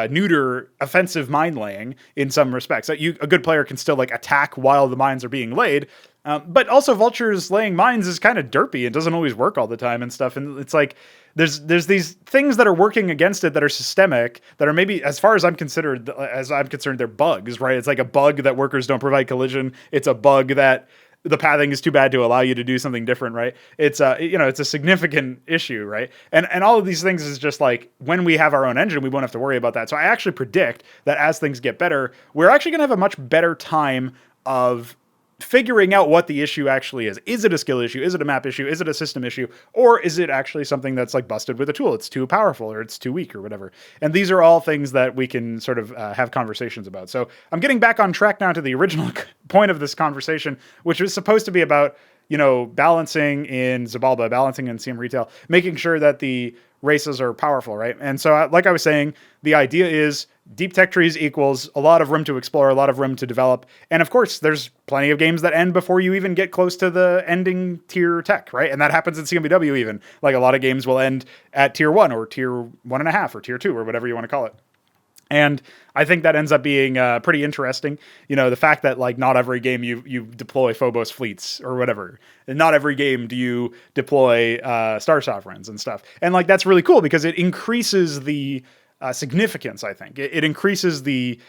neuter offensive mine laying in some respects. A good player can still like attack while the mines are being laid. But also vultures laying mines is kind of derpy and doesn't always work all the time and stuff. And it's like, there's these things that are working against it that are systemic, that are maybe, as far as I'm concerned, they're bugs, right? It's like a bug that workers don't provide collision. It's a bug that the pathing is too bad to allow you to do something different, right? It's it's a significant issue, right? And all of these things is just like, when we have our own engine, we won't have to worry about that. So I actually predict that as things get better, we're actually going to have a much better time of figuring out what the issue actually is. Is it a skill issue? Is it a map issue? Is it a system issue? Or is it actually something that's like busted with a tool? It's too powerful or it's too weak or whatever. And these are all things that we can sort of have conversations about. So I'm getting back on track now to the original point of this conversation, which was supposed to be about, balancing in Xibalba, balancing in CM retail, making sure that the races are powerful, right? And so, like I was saying, the idea is deep tech trees equals a lot of room to explore, a lot of room to develop. And of course, there's plenty of games that end before you even get close to the ending tier tech, right? And that happens in CMBW even. Like a lot of games will end at tier 1 or tier 1.5 or tier 2 or whatever you want to call it. And I think that ends up being pretty interesting. The fact that like not every game you deploy Phobos fleets or whatever. And not every game do you deploy Star Sovereigns and stuff. And like that's really cool because it increases the significance, I think. It increases the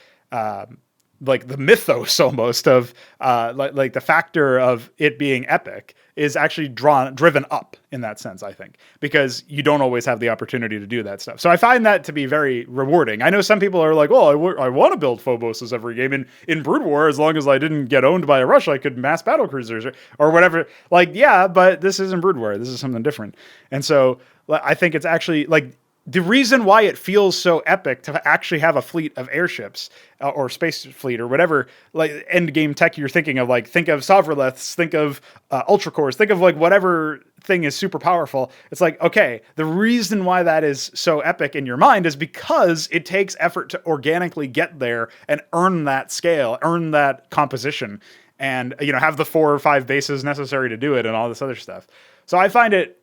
like the mythos almost of like the factor of it being epic is actually driven up in that sense, I think, because you don't always have the opportunity to do that stuff. So I find that to be very rewarding. I know some people are like, well, I want to build Phoboses every game. In Brood War, as long as I didn't get owned by a rush, I could mass battle cruisers or whatever. Like, yeah, but this isn't Brood War. This is something different. And so I think it's actually like, the reason why it feels so epic to actually have a fleet of airships or space fleet or whatever, like end game tech you're thinking of, like think of Sovroliths, think of Ultra Cores, think of like whatever thing is super powerful. It's like, okay, the reason why that is so epic in your mind is because it takes effort to organically get there and earn that scale, earn that composition, and have the 4 or 5 bases necessary to do it and all this other stuff. So I find it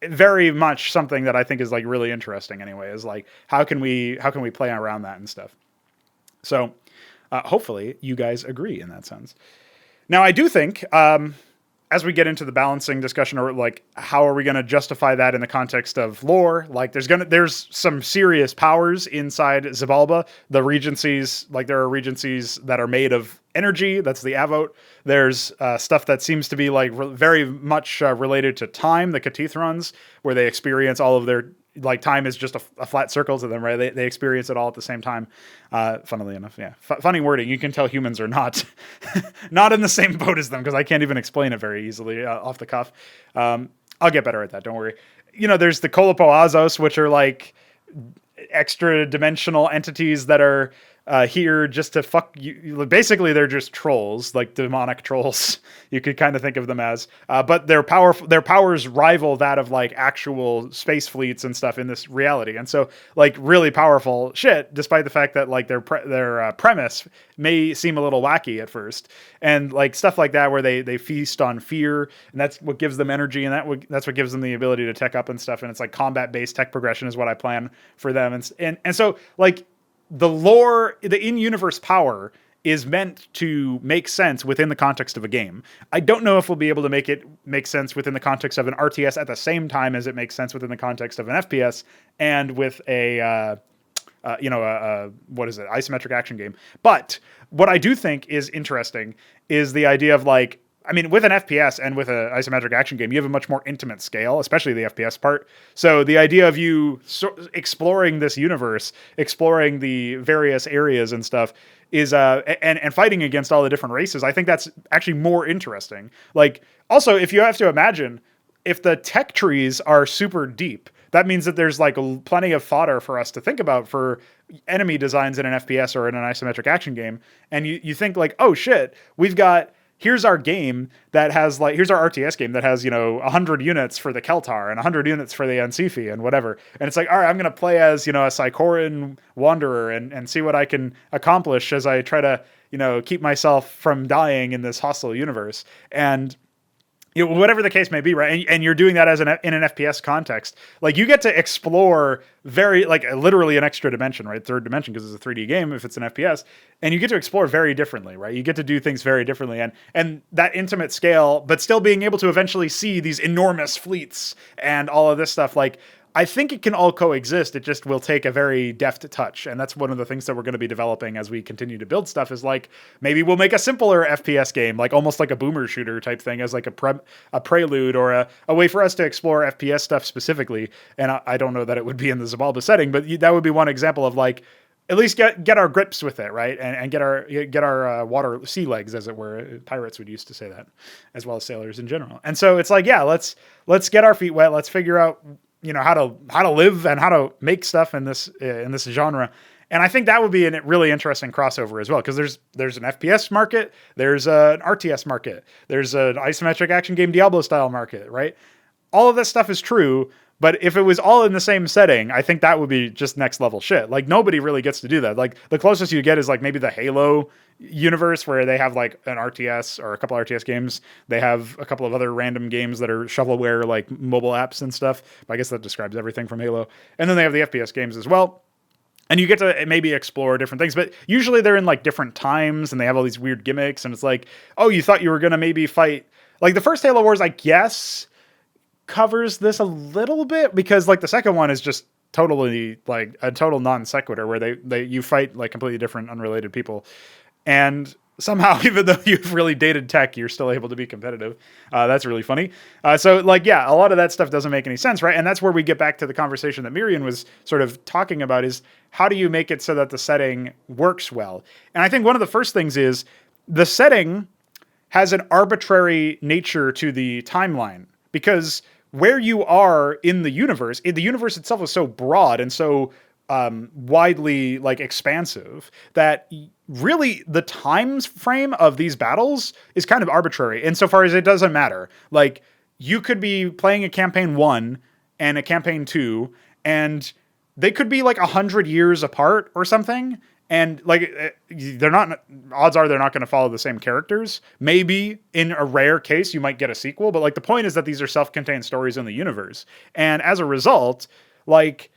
very much something that I think is like really interesting anyway, is like, how can we play around that and stuff? So hopefully you guys agree in that sense. Now I do think, as we get into the balancing discussion, or like, how are we going to justify that in the context of lore? Like there's some serious powers inside Xibalba. The regencies, like there are regencies that are made of energy. That's the Avot. There's stuff that seems to be like very much related to time, the Cathethrons, where they experience all of their, like time is just a flat circle to them, right? They experience it all at the same time. Funnily enough, yeah. Funny wording. You can tell humans are not not in the same boat as them, because I can't even explain it very easily off the cuff. I'll get better at that. Don't worry. There's the Kolopoazos, which are like extra dimensional entities that are here just to fuck you. Basically, they're just trolls, like demonic trolls. You could kind of think of them as, but their powers rival that of like actual space fleets and stuff in this reality. And so, like, really powerful shit, despite the fact that like their premise may seem a little wacky at first, and like stuff like that where they feast on fear, and that's what gives them energy, and that's what gives them the ability to tech up and stuff. And it's like combat based tech progression is what I plan for them, and so like. The lore, the in-universe power is meant to make sense within the context of a game. I don't know if we'll be able to make it make sense within the context of an RTS at the same time as it makes sense within the context of an FPS and with a isometric action game. But what I do think is interesting is the idea of like, I mean, with an FPS and with an isometric action game, you have a much more intimate scale, especially the FPS part. So the idea of you exploring this universe, exploring the various areas and stuff, is and fighting against all the different races, I think that's actually more interesting. Like, also, if you have to imagine, if the tech trees are super deep, that means that there's like plenty of fodder for us to think about for enemy designs in an FPS or in an isometric action game. And you think like, oh shit, here's our game that has like, here's our RTS game that has, 100 units for the Keltar and 100 units for the Ansifi and whatever. And it's like, all right, I'm going to play as, a Sycoran wanderer and see what I can accomplish as I try to, keep myself from dying in this hostile universe. And, whatever the case may be, right? And you're doing that in an FPS context. Like, you get to explore very, like, literally an extra dimension, right? Third dimension, because it's a 3D game if it's an FPS. And you get to explore very differently, right? You get to do things very differently. And that intimate scale, but still being able to eventually see these enormous fleets and all of this stuff, like, I think it can all coexist. It just will take a very deft touch. And that's one of the things that we're going to be developing as we continue to build stuff, is like, maybe we'll make a simpler FPS game, like almost like a boomer shooter type thing, as like a prelude or a way for us to explore FPS stuff specifically. And I don't know that it would be in the Xibalba setting, but that would be one example of, like, at least get our grips with it, right? And get our water sea legs, as it were. Pirates would used to say that, as well as sailors in general. And so it's like, yeah, let's get our feet wet. Let's figure out, how to live and how to make stuff in this genre. And I think that would be a really interesting crossover as well, because there's an FPS market, there's an RTS market, there's an isometric action game Diablo style market, right? All of this stuff is true, but if it was all in the same setting, I think that would be just next level shit. Like, nobody really gets to do that. Like, the closest you get is like maybe the Halo universe, where they have like an RTS or a couple RTS games. They have a couple of other random games that are shovelware, like mobile apps and stuff. But I guess that describes everything from Halo. And then they have the FPS games as well. And you get to maybe explore different things, but usually they're in like different times and they have all these weird gimmicks. And it's like, oh, you thought you were going to maybe fight, like the first Halo Wars, I guess, covers this a little bit, because like the second one is just totally like a total non sequitur, where you fight like completely different unrelated people, and somehow, even though you've really dated tech, you're still able to be competitive. That's really funny. So like, yeah, a lot of that stuff doesn't make any sense, right? And that's where we get back to the conversation that Miriam was sort of talking about, is how do you make it so that the setting works well? And I think one of the first things is the setting has an arbitrary nature to the timeline, because where you are in the universe itself is so broad and so widely like expansive that really the time frame of these battles is kind of arbitrary insofar as it doesn't matter. Like, you could be playing a campaign 1 and a campaign 2, and they could be like 100 years apart or something. And like, odds are they're not going to follow the same characters. Maybe in a rare case, you might get a sequel, but like the point is that these are self-contained stories in the universe. And as a result, like,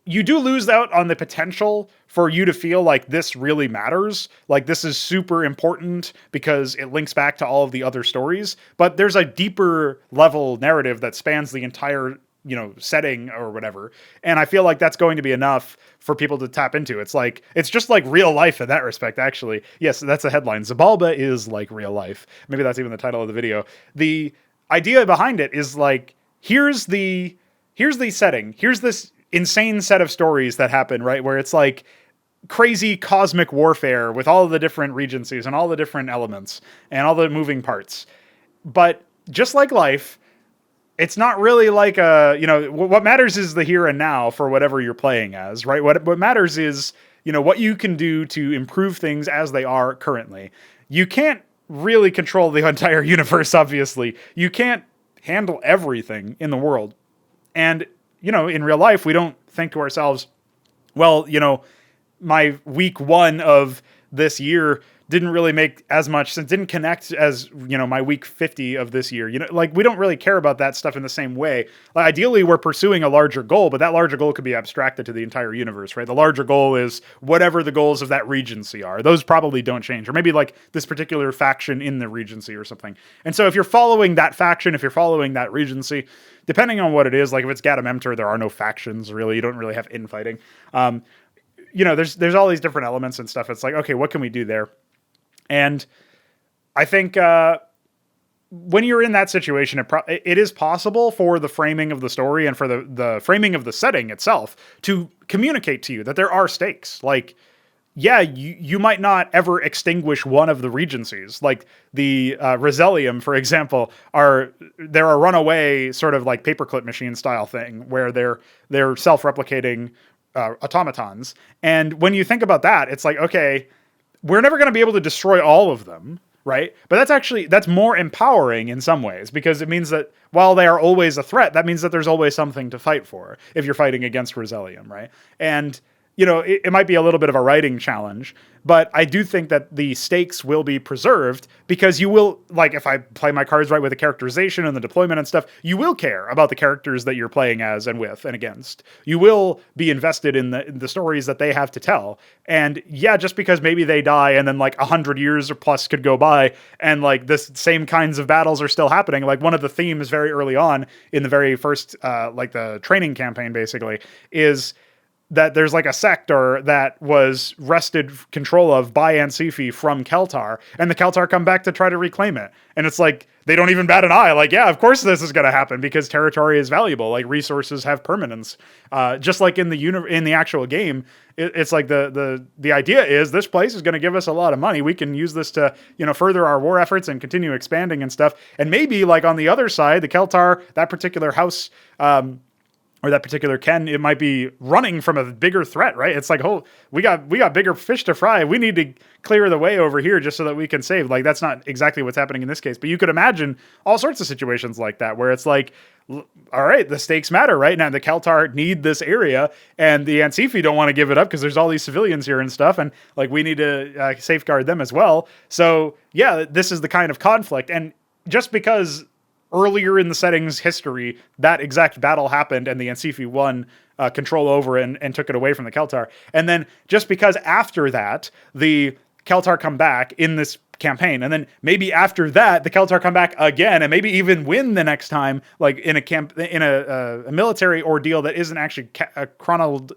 you do lose out on the potential for you to feel like this really matters. Like, this is super important because it links back to all of the other stories, but there's a deeper level narrative that spans the entire setting or whatever. And I feel like that's going to be enough for people to tap into. It's just like real life in that respect, actually. Yes, that's a headline. Xibalba is like real life. Maybe that's even the title of the video. The idea behind it is like, here's the setting. Here's this insane set of stories that happen, right? Where it's like crazy cosmic warfare with all of the different regencies and all the different elements and all the moving parts. But just like life, it's not really like what matters is the here and now for whatever you're playing as, right? What matters is, what you can do to improve things as they are currently. You can't really control the entire universe, obviously. You can't handle everything in the world. And, in real life, we don't think to ourselves, well, my week 1 of this year didn't really make as much sense, didn't connect as, my week 50 of this year. Like, we don't really care about that stuff in the same way. Like, ideally, we're pursuing a larger goal, but that larger goal could be abstracted to the entire universe, right? The larger goal is whatever the goals of that regency are. Those probably don't change. Or maybe like this particular faction in the regency or something. And so if you're following that faction, if you're following that regency, depending on what it is, like if it's Gadamemter, there are no factions, really. You don't really have infighting. There's all these different elements and stuff. It's like, okay, what can we do there? And I think when you're in that situation, it is possible for the framing of the story and for the framing of the setting itself to communicate to you that there are stakes. Like, yeah, you might not ever extinguish one of the regencies. Like the Rosellium, for example, they're a runaway sort of like paperclip machine style thing where they're self-replicating automatons. And when you think about that, it's like, okay, we're never going to be able to destroy all of them, right? But that's more empowering in some ways, because it means that while they are always a threat, that means that there's always something to fight for if you're fighting against Rosellium, right? And it might be a little bit of a writing challenge, but I do think that the stakes will be preserved because you will, like, if I play my cards right with the characterization and the deployment and stuff, you will care about the characters that you're playing as and with and against. You will be invested in the stories that they have to tell. And yeah, just because maybe they die and then like 100 years or plus could go by and like this same kinds of battles are still happening. Like one of the themes very early on in the very first, like the training campaign basically is that there's like a sector that was wrested control of by Ansifi from Keltar, and the Keltar come back to try to reclaim it. And it's like, they don't even bat an eye. Like, yeah, of course this is going to happen because territory is valuable. Like resources have permanence. Just like in the actual game, it's like the idea is this place is going to give us a lot of money. We can use this to, further our war efforts and continue expanding and stuff. And maybe like on the other side, the Keltar, that particular house, or that particular Ken, it might be running from a bigger threat, right? It's like, oh, we got bigger fish to fry. We need to clear the way over here just so that we can save. Like, that's not exactly what's happening in this case, but you could imagine all sorts of situations like that where it's like, all right, the stakes matter, right? Now the Keltar need this area and the Ansifi don't want to give it up because there's all these civilians here and stuff. And like, we need to safeguard them as well. So yeah, this is the kind of conflict. And just because earlier in the setting's history, that exact battle happened and the Ansifi won control over and took it away from the Keltar. And then just because after that, the Keltar come back in this campaign, and then maybe after that, the Keltar come back again and maybe even win the next time, like in a military ordeal that isn't actually chronicled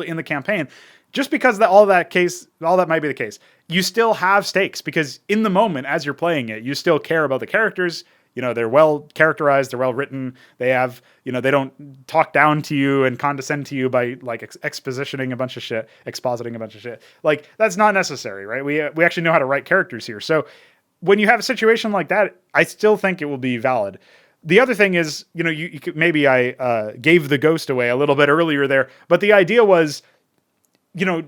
in the campaign. Just because all that might be the case, you still have stakes because in the moment as you're playing it, you still care about the characters. They're well characterized, they're well written. They have, they don't talk down to you and condescend to you by like expositing a bunch of shit. Like that's not necessary, right? We actually know how to write characters here. So when you have a situation like that, I still think it will be valid. The other thing is, you could, maybe I gave the ghost away a little bit earlier there, but the idea was,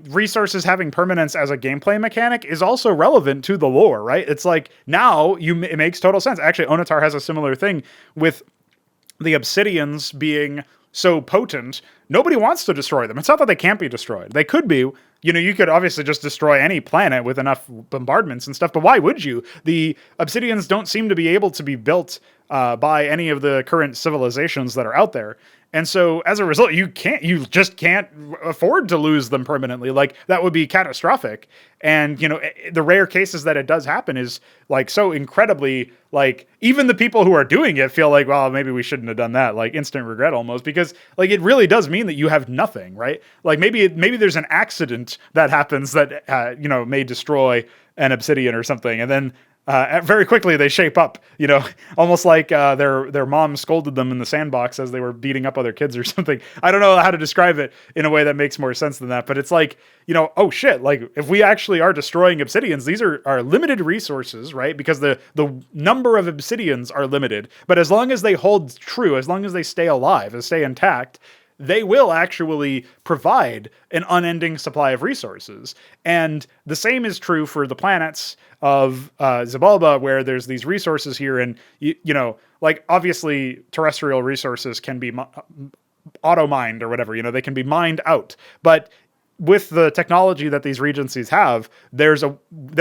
resources having permanence as a gameplay mechanic is also relevant to the lore, right? It's like now it makes total sense. Actually, Onatar has a similar thing with the obsidians being so potent. Nobody wants to destroy them. It's not that they can't be destroyed. They could be. You could obviously just destroy any planet with enough bombardments and stuff, but why would you? The obsidians don't seem to be able to be built by any of the current civilizations that are out there. And so as a result, you just can't afford to lose them permanently. Like that would be catastrophic. And, the rare cases that it does happen is like so incredibly, like even the people who are doing it feel like, well, maybe we shouldn't have done that. Like instant regret almost, because like it really does mean that you have nothing, right? Like maybe there's an accident that happens that, may destroy an obsidian or something. And then, very quickly they shape up, almost like their mom scolded them in the sandbox as they were beating up other kids or something. I don't know how to describe it in a way that makes more sense than that, but it's like, oh shit, like if we actually are destroying obsidians, these are limited resources, right? Because the number of obsidians are limited, but as long as they hold true, as long as they stay alive and stay intact, they will actually provide an unending supply of resources. And the same is true for the planets of Xibalba, where there's these resources here. And, like obviously terrestrial resources can be auto-mined or whatever, they can be mined out. But with the technology that these regencies have, there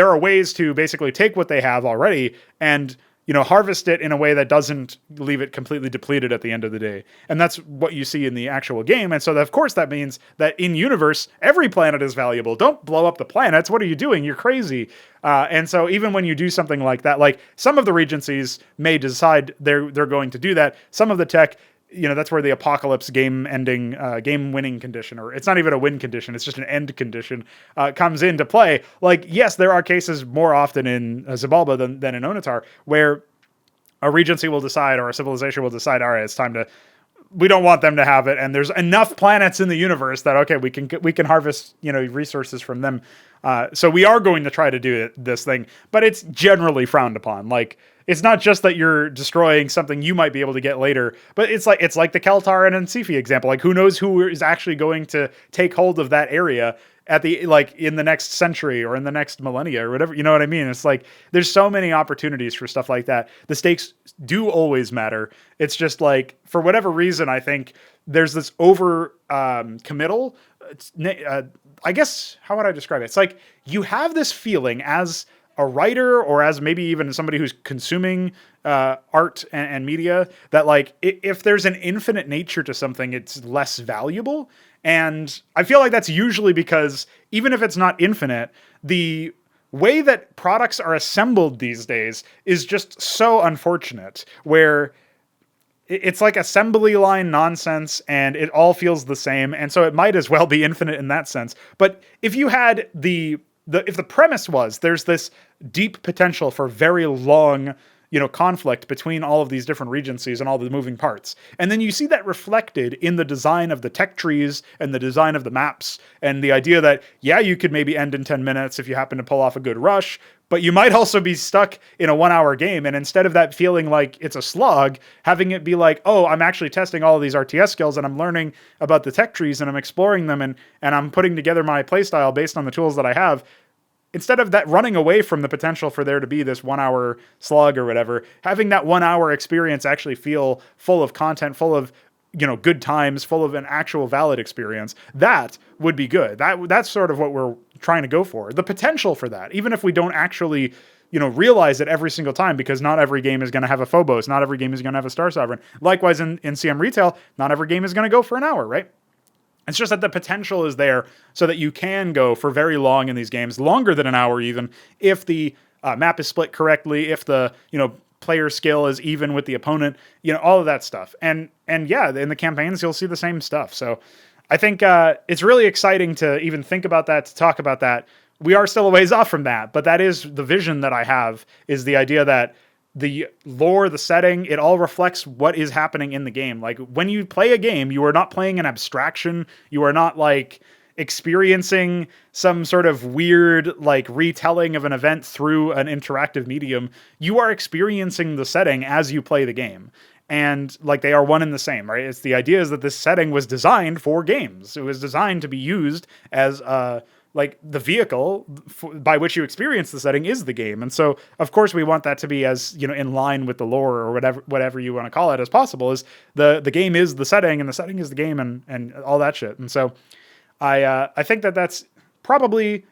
are ways to basically take what they have already and harvest it in a way that doesn't leave it completely depleted at the end of the day. And that's what you see in the actual game. And so of course that means that in universe, every planet is valuable. Don't blow up the planets. What are you doing? You're crazy. And so even when you do something like that, like some of the regencies may decide they're going to do that. Some of the tech, that's where the apocalypse game winning condition, or it's not even a win condition, it's just an end condition, comes into play. Like, yes, there are cases more often in Xibalba than in Onatar, where a regency will decide or a civilization will decide, all right, it's time to, we don't want them to have it. And there's enough planets in the universe that, okay, we can harvest, resources from them. So we are going to try to do this thing, but it's generally frowned upon. Like, it's not just that you're destroying something you might be able to get later, but it's like the Keltar and Ansifi example. Like, who knows who is actually going to take hold of that area in the next century or in the next millennia or whatever, you know what I mean? It's like, there's so many opportunities for stuff like that. The stakes do always matter. It's just like, for whatever reason, I think there's this over committal I guess, how would I describe it? It's like you have this feeling as a writer or as maybe even somebody who's consuming art and media that like if there's an infinite nature to something, it's less valuable. And I feel like that's usually because even if it's not infinite, the way that products are assembled these days is just so unfortunate, where it's like assembly line nonsense and it all feels the same. And so it might as well be infinite in that sense. But if you had if the premise was there's this deep potential for very long, conflict between all of these different regencies and all the moving parts, and then you see that reflected in the design of the tech trees and the design of the maps, and the idea that, yeah, you could maybe end in 10 minutes if you happen to pull off a good rush, but you might also be stuck in a 1 hour game. And instead of that feeling like it's a slog, having it be like, oh, I'm actually testing all of these RTS skills and I'm learning about the tech trees and I'm exploring them and I'm putting together my playstyle based on the tools that I have. Instead of that running away from the potential for there to be this 1 hour slog or whatever, having that 1 hour experience actually feel full of content, full of, good times, full of an actual valid experience, that would be good. That's sort of what we're trying to go for. The potential for that, even if we don't actually, realize it every single time, because not every game is going to have a Phobos, not every game is going to have a Star Sovereign. Likewise, in CM Retail, not every game is going to go for an hour, right? It's just that the potential is there so that you can go for very long in these games, longer than an hour even, if the map is split correctly, if the, player skill is even with the opponent, all of that stuff. And yeah, in the campaigns, you'll see the same stuff. So I think it's really exciting to even think about that, to talk about that. We are still a ways off from that, but that is the vision that I have, is the idea that the lore, the setting, it all reflects what is happening in the game. Like when you play a game, you are not playing an abstraction. You are not like experiencing some sort of weird like retelling of an event through an interactive medium. You are experiencing the setting as you play the game. And like they are one and the same, right? It's the idea is that this setting was designed for games. It was designed to be used as like the vehicle by which you experience the setting is the game. And so of course we want that to be as, in line with the lore or whatever you want to call it as possible. Is the game is the setting and the setting is the game and all that shit. And so I think that that's probably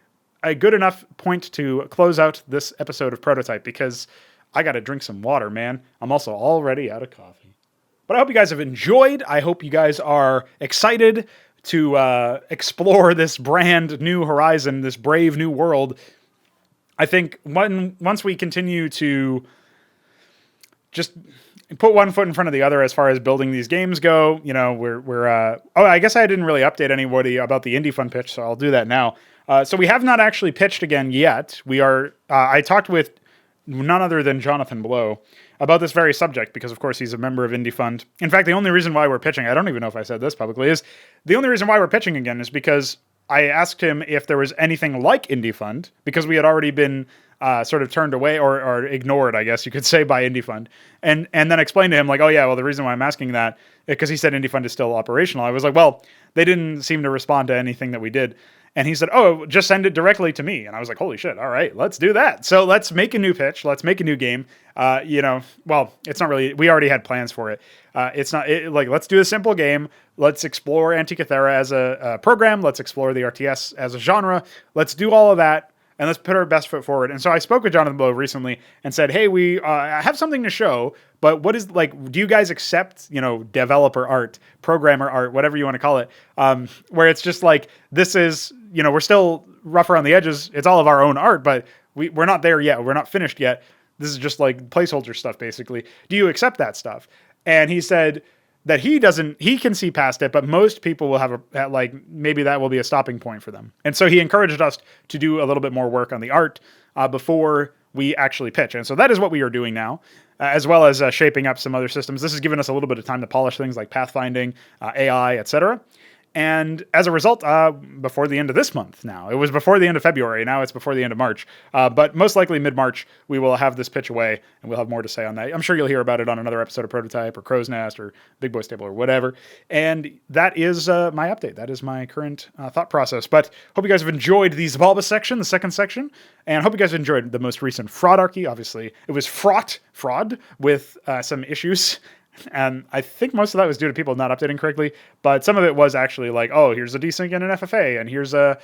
a good enough point to close out this episode of Prototype, because I got to drink some water, man. I'm also already out of coffee. But I hope you guys have enjoyed. I hope you guys are excited to explore this brand new horizon, this brave new world. I think once we continue to just put one foot in front of the other as far as building these games go, we're I guess I didn't really update anybody about the Indie Fund pitch, so I'll do that now. So we have not actually pitched again yet. We are. I talked with none other than Jonathan Blow about this very subject, because of course he's a member of Indie Fund. In fact, the only reason why we're pitching, I don't even know if I said this publicly, is the only reason why we're pitching again is because I asked him if there was anything like Indie Fund, because we had already been sort of turned away or ignored, I guess you could say, by Indie Fund. And then explained to him like, oh yeah, well the reason why I'm asking that, because he said Indie Fund is still operational. I was like, well, they didn't seem to respond to anything that we did. And he said, oh, just send it directly to me. And I was like, holy shit, all right, let's do that. So let's make a new pitch. Let's make a new game. Well, it's not really, we already had plans for it. Let's do a simple game. Let's explore Antikythera as a program. Let's explore the RTS as a genre. Let's do all of that. And let's put our best foot forward. And so I spoke with Jonathan Blow recently and said, hey, we have something to show, but what is, do you guys accept, developer art, programmer art, whatever you want to call it, where it's just like, this is, we're still rough around the edges. It's all of our own art, but we're not there yet. We're not finished yet. This is just like placeholder stuff, basically. Do you accept that stuff? And he said that he can see past it, but most people will have maybe that will be a stopping point for them. And so he encouraged us to do a little bit more work on the art before we actually pitch. And so that is what we are doing now, as well as shaping up some other systems. This has given us a little bit of time to polish things like pathfinding, AI, etc. And as a result, before the end of this month now, it was before the end of February, now it's before the end of March, but most likely mid-March, we will have this pitch away, and we'll have more to say on that. I'm sure you'll hear about it on another episode of Prototype, or Crow's Nest, or Big Boy Stable, or whatever. And that is my update. That is my current thought process. But hope you guys have enjoyed the Xibalba section, the second section, and hope you guys have enjoyed the most recent fraudarchy. Obviously, it was fraud with some issues. And I think most of that was due to people not updating correctly, but some of it was actually like, oh, here's a desync and an FFA, and here's a,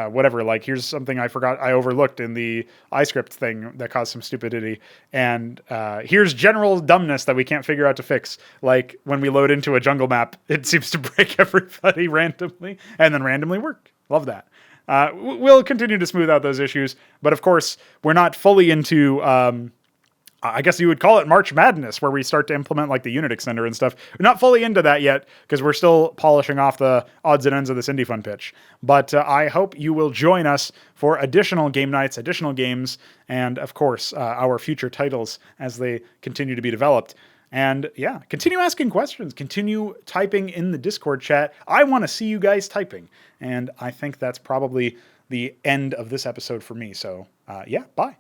whatever, like here's something I forgot I overlooked in the iScript thing that caused some stupidity. And here's general dumbness that we can't figure out to fix. Like when we load into a jungle map, it seems to break everybody randomly and then randomly work. Love that. We'll continue to smooth out those issues, but of course, we're not fully into I guess you would call it March Madness, where we start to implement like the unit extender and stuff. We're not fully into that yet because we're still polishing off the odds and ends of this Indie Fun pitch. But I hope you will join us for additional game nights, additional games, and of course, our future titles as they continue to be developed. And yeah, continue asking questions, continue typing in the Discord chat. I want to see you guys typing. And I think that's probably the end of this episode for me. So yeah, bye.